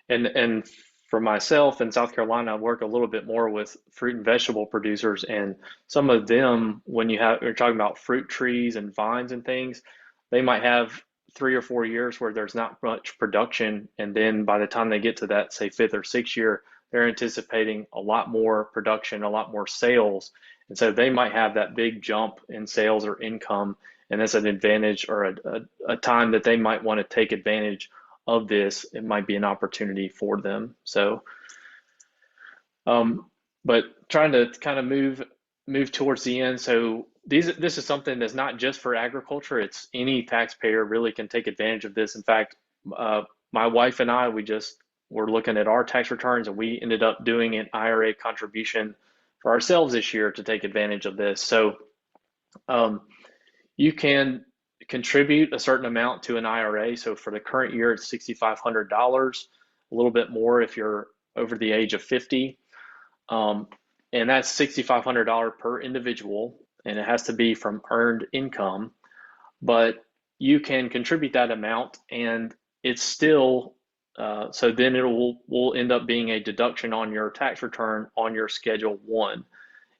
And for myself in South Carolina, I work a little bit more with fruit and vegetable producers, and some of them, when you're talking about fruit trees and vines and things, they might have 3 or 4 years where there's not much production, and then by the time they get to that, say, 5th or 6th year, they're anticipating a lot more production, a lot more sales. And so they might have that big jump in sales or income, and that's an advantage or a time that they might want to take advantage of this. It might be an opportunity for them. So, but trying to kind of move towards the end. So this is something that's not just for agriculture. It's any taxpayer really can take advantage of this. In fact, my wife and I, we're looking at our tax returns, and we ended up doing an IRA contribution for ourselves this year to take advantage of this. So you can contribute a certain amount to an IRA. So for the current year, it's $6,500, a little bit more if you're over the age of 50. And that's $6,500 per individual, and it has to be from earned income. But you can contribute that amount, and it's still so then it will end up being a deduction on your tax return on your Schedule 1.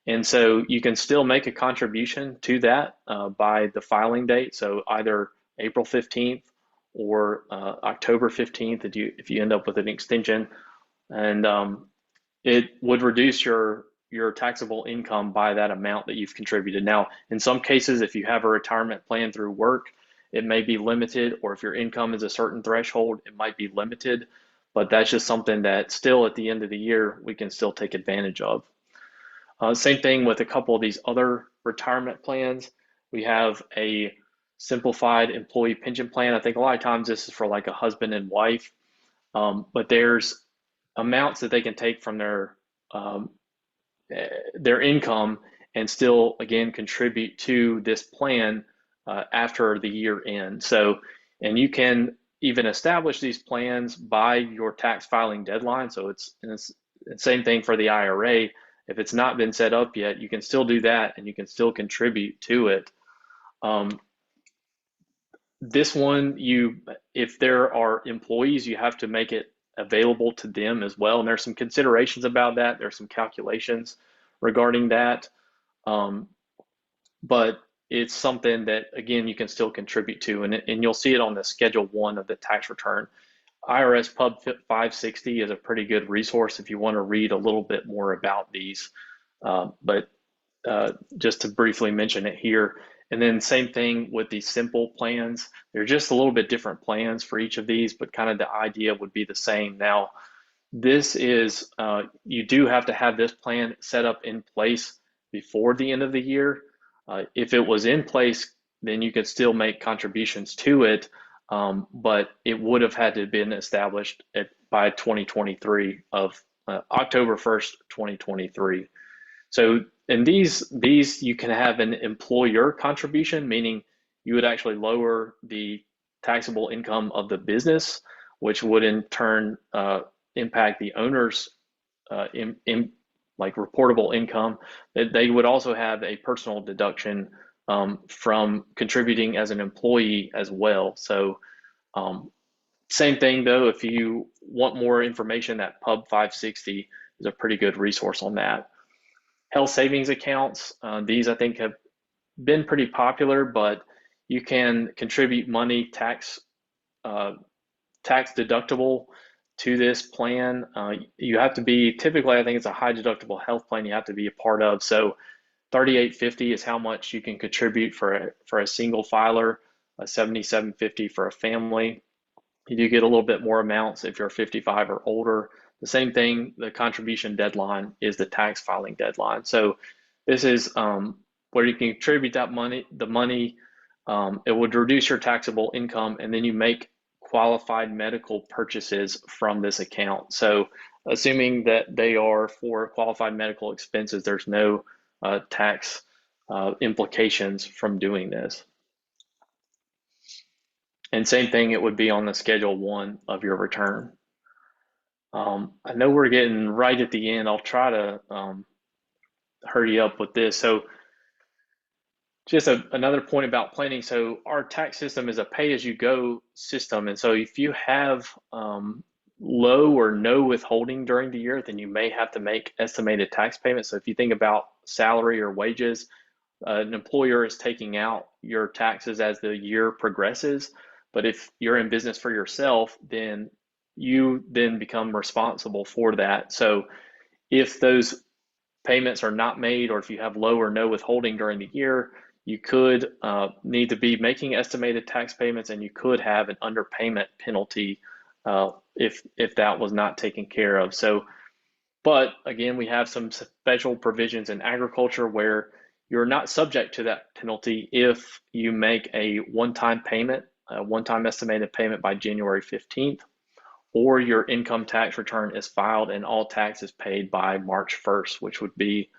And so you can still make a contribution to that by the filing date. So either April 15th or October 15th if you end up with an extension. And it would reduce your taxable income by that amount that you've contributed. Now, in some cases, if you have a retirement plan through work, it may be limited, or if your income is a certain threshold, it might be limited, but that's just something that still at the end of the year, we can still take advantage of. Same thing with a couple of these other retirement plans. We have a simplified employee pension plan. I think a lot of times this is for like a husband and wife, but there's amounts that they can take from their income and still, again, contribute to this plan after the year end. So, and you can even establish these plans by your tax filing deadline. So it's the same thing for the IRA. If it's not been set up yet, you can still do that and you can still contribute to it. This one, if there are employees, you have to make it available to them as well. And there's some considerations about that. There's some calculations regarding that. But it's something that, again, you can still contribute to, and you'll see it on the Schedule 1 of the tax return. IRS Pub 560 is a pretty good resource if you want to read a little bit more about these. But just to briefly mention it here, And then same thing with these simple plans. They're just a little bit different plans for each of these, but kind of the idea would be the same. Now, this is, you do have to have this plan set up in place before the end of the year. If it was in place, then you could still make contributions to it, but it would have had to have been established by 2023 of October 1st, 2023. So in these you can have an employer contribution, meaning you would actually lower the taxable income of the business, which would in turn impact the owner's like reportable income. That they would also have a personal deduction from contributing as an employee as well. So same thing though, if you want more information, that Pub 560 is a pretty good resource on that. Health savings accounts, these I think have been pretty popular, but you can contribute money tax deductible to this plan. You have to be, typically I think it's a high deductible health plan you have to be a part of. So $38.50 is how much you can contribute for a single filer, $77.50 for a family. You do get a little bit more amounts if you're 55 or older. The same thing, the contribution deadline is the tax filing deadline. So this is where you can contribute that money, it would reduce your taxable income, and then you make qualified medical purchases from this account. So assuming that they are for qualified medical expenses, there's no tax implications from doing this. And same thing, it would be on the Schedule 1 of your return. I know we're getting right at the end. I'll try to hurry up with this. So just another point about planning. So our tax system is a pay-as-you-go system. And so if you have low or no withholding during the year, then you may have to make estimated tax payments. So if you think about salary or wages, an employer is taking out your taxes as the year progresses. But if you're in business for yourself, then you then become responsible for that. So if those payments are not made, or if you have low or no withholding during the year, you could need to be making estimated tax payments, and you could have an underpayment penalty if that was not taken care of. So, but again, we have some special provisions in agriculture where you're not subject to that penalty if you make a one-time payment, a one-time estimated payment by January 15th, or your income tax return is filed and all taxes paid by March 1st, which would be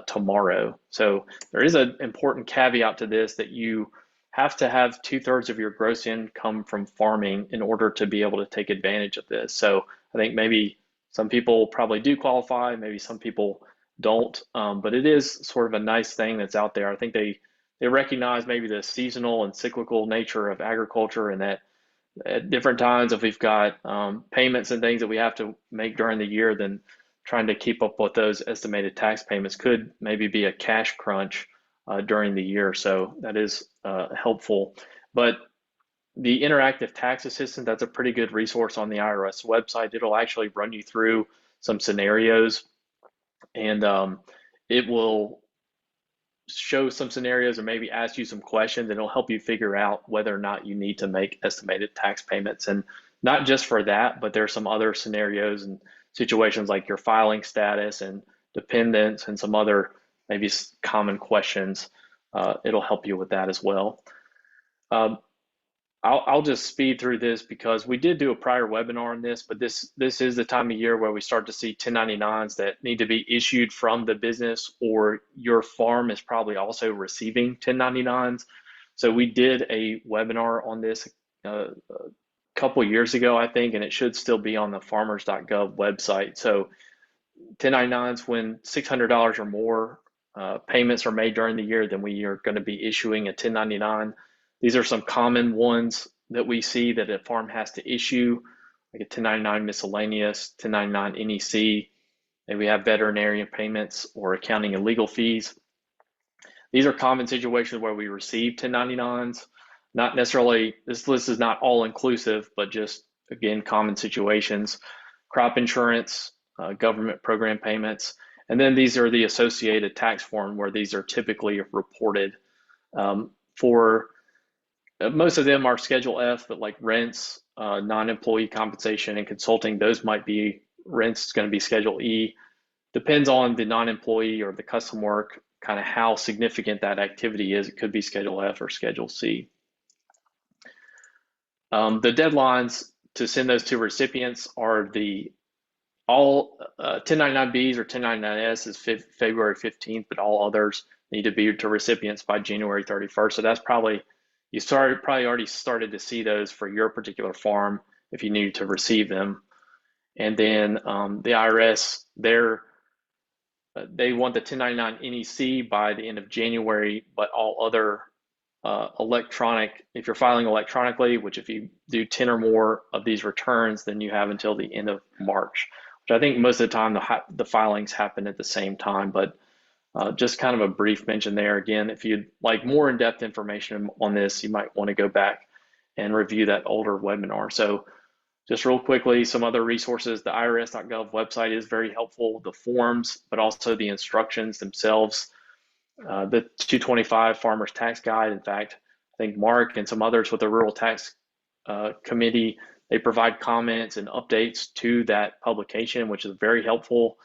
tomorrow. So there is an important caveat to this, that you have to have 2/3 of your gross income from farming in order to be able to take advantage of this. So I think maybe some people probably do qualify, maybe some people don't, but it is sort of a nice thing that's out there. I think they recognize maybe the seasonal and cyclical nature of agriculture, and that at different times, if we've got payments and things that we have to make during the year, then trying to keep up with those estimated tax payments could maybe be a cash crunch during the year. So that is helpful. But the Interactive Tax Assistant, that's a pretty good resource on the IRS website. It'll actually run you through some scenarios, and it will show some scenarios or maybe ask you some questions, and it'll help you figure out whether or not you need to make estimated tax payments. And not just for that, but there's some other scenarios and situations like your filing status and dependents and some other maybe common questions. It'll help you with that as well. I'll just speed through this because we did do a prior webinar on this, but this is the time of year where we start to see 1099s that need to be issued from the business, or your farm is probably also receiving 1099s. So we did a webinar on this a couple years ago, I think, and it should still be on the farmers.gov website. So 1099s, when $600 or more payments are made during the year, then we are going to be issuing a 1099. These are some common ones that we see that a farm has to issue, like a 1099 miscellaneous, 1099 NEC. Maybe we have veterinarian payments or accounting and legal fees. These are common situations where we receive 1099s. Not necessarily, this list is not all inclusive, but just, again, common situations. Crop insurance, government program payments, and then these are the associated tax form where these are typically reported. For most of them are Schedule F, but like rents, non-employee compensation, and consulting, those might be rents. It's going to be Schedule E. Depends on the non-employee or the custom work, kind of how significant that activity is. It could be Schedule F or Schedule C. The deadlines to send those to recipients are all 1099Bs or 1099S is February 15th, but all others need to be to recipients by January 31st. So that's probably, probably already started to see those for your particular farm if you need to receive them. And then the IRS, they want the 1099 NEC by the end of January, but all other electronic, if you're filing electronically, which if you do 10 or more of these returns, then you have until the end of March, which I think most of the time the filings happen at the same time. But just kind of a brief mention there. Again, if you'd like more in-depth information on this, you might want to go back and review that older webinar. So just real quickly, some other resources. The irs.gov website is very helpful, the forms, but also the instructions themselves. The 225 Farmers Tax Guide. In fact, I think Mark and some others with the Rural Tax Committee, they provide comments and updates to that publication, which is very helpful.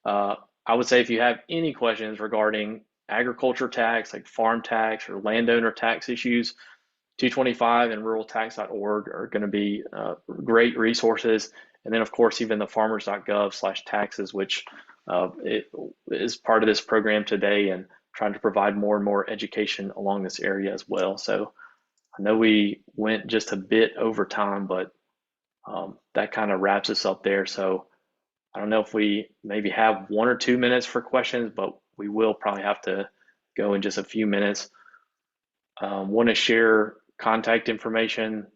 I would say if you have any questions regarding agriculture tax, like farm tax or landowner tax issues, 225 and ruraltax.org are going to be great resources. And then, of course, even the farmers.gov/taxes, which it is part of this program today and trying to provide more and more education along this area as well. So I know we went just a bit over time, but that kind of wraps us up there. So I don't know if we maybe have 1 or 2 minutes for questions, but we will probably have to go in just a few minutes. Want to share contact information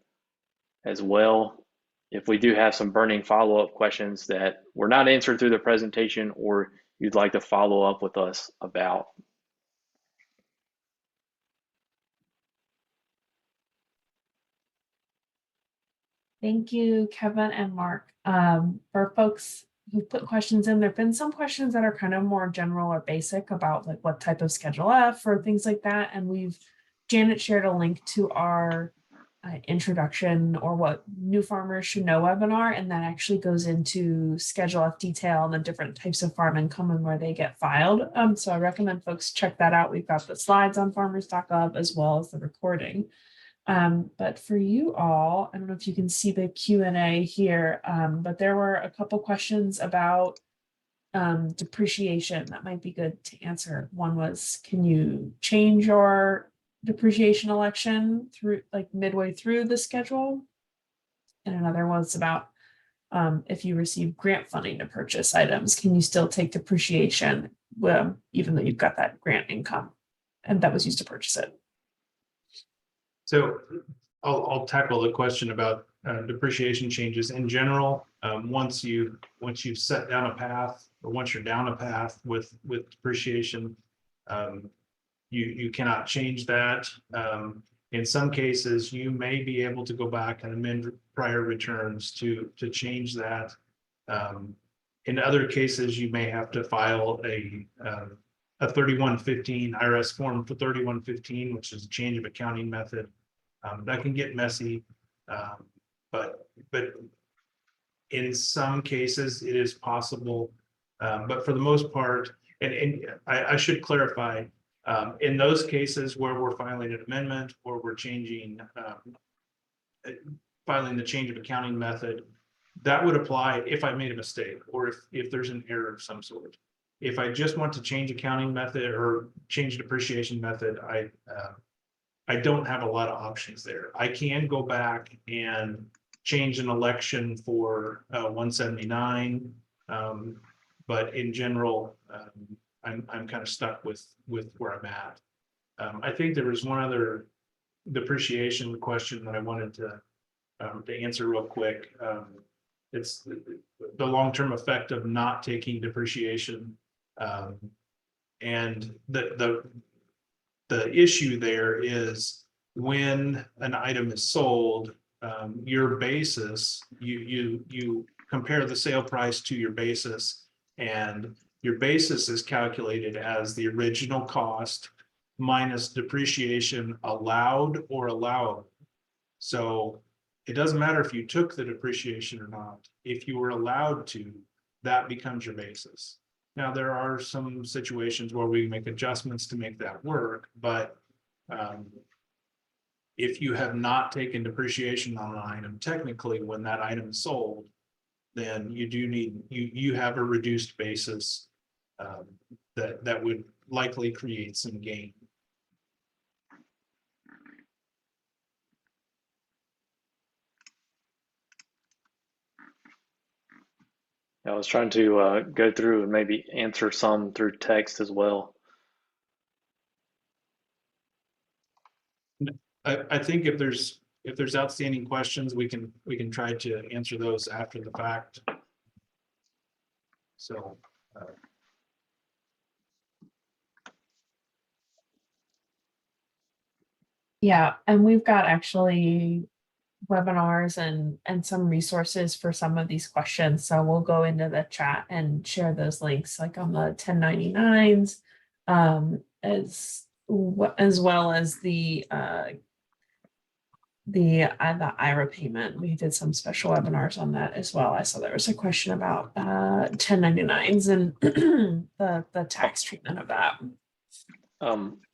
as well. If we do have some burning follow-up questions that were not answered through the presentation or you'd like to follow up with us about. Thank you, Kevin and Mark. For folks who put questions in, there have been some questions that are kind of more general or basic about like what type of Schedule F or things like that. And Janet shared a link to our introduction or what new farmers should know webinar, and that actually goes into Schedule F detail and the different types of farm income and where they get filed. So I recommend folks check that out. We've got the slides on farmers.gov as well as the recording. But for you all, I don't know if you can see the Q&A here, but there were a couple questions about depreciation that might be good to answer. One was, can you change your depreciation election through like midway through the schedule? And another was about if you receive grant funding to purchase items, can you still take depreciation even though you've got that grant income and that was used to purchase it? So I'll tackle the question about depreciation changes in general. Once you've set down a path, or once you're down a path with depreciation, you cannot change that. In some cases, you may be able to go back and amend prior returns to change that. In other cases, you may have to file a 3115 IRS form for 3115, which is a change of accounting method. That can get messy, but in some cases it is possible. But for the most part, and I should clarify, in those cases where we're filing an amendment or we're changing, filing the change of accounting method, that would apply if I made a mistake or if there's an error of some sort. If I just want to change accounting method or change depreciation method, I don't have a lot of options there. I can go back and change an election for 179, but in general, I'm kind of stuck with where I'm at. I think there was one other depreciation question that I wanted to answer real quick. It's the long-term effect of not taking depreciation, and the issue there is when an item is sold, your basis, you compare the sale price to your basis, and your basis is calculated as the original cost minus depreciation allowed or allowable. So it doesn't matter if you took the depreciation or not. If you were allowed to, that becomes your basis. Now, there are some situations where we make adjustments to make that work, but if you have not taken depreciation on an item, technically, when that item is sold, then you do need, you have a reduced basis that would likely create some gain. I was trying to go through and maybe answer some through text as well. I think if there's outstanding questions, we can try to answer those after the fact. So. Yeah, and we've got actually webinars and some resources for some of these questions. So we'll go into the chat and share those links, like on the 1099s, as well as the IRA payment. We did some special webinars on that as well. I saw there was a question about 1099s and the tax treatment of that.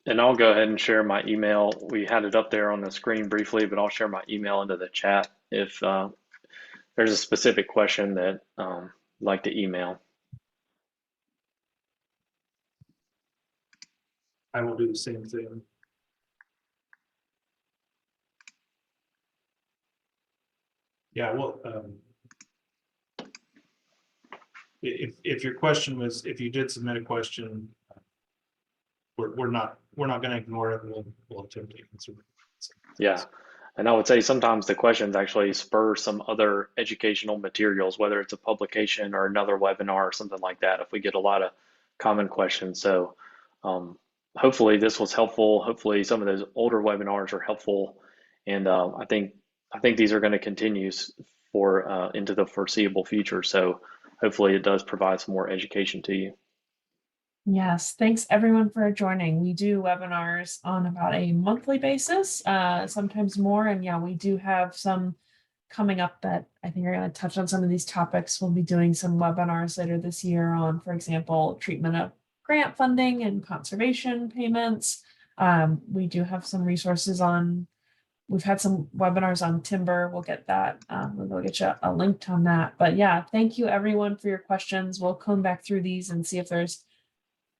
And I'll go ahead and share my email. We had it up there on the screen briefly, but I'll share my email into the chat if there's a specific question that I'd like to email. I will do the same thing. Yeah, well, if your question was, if you did submit a question, we're not going to ignore it. We'll attempt to answer it. Yeah, and I would say sometimes the questions actually spur some other educational materials, whether it's a publication or another webinar or something like that, if we get a lot of common questions. So hopefully this was helpful. Hopefully some of those older webinars are helpful. And I think these are going to continue for into the foreseeable future. So hopefully it does provide some more education to you. Yes, thanks everyone for joining. We do webinars on about a monthly basis, sometimes more. And yeah, we do have some coming up that I think are going to touch on some of these topics. We'll be doing some webinars later this year on, for example, treatment of grant funding and conservation payments. We do have some resources on, we've had some webinars on timber. We'll get that, we'll get you a link on that. But yeah, thank you everyone for your questions. We'll come back through these and see if there's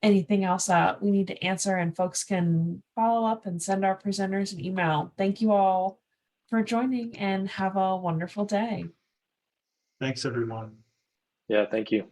anything else we need to answer, and folks can follow up and send our presenters an email. Thank you all for joining and have a wonderful day. Thanks, everyone. Yeah, thank you.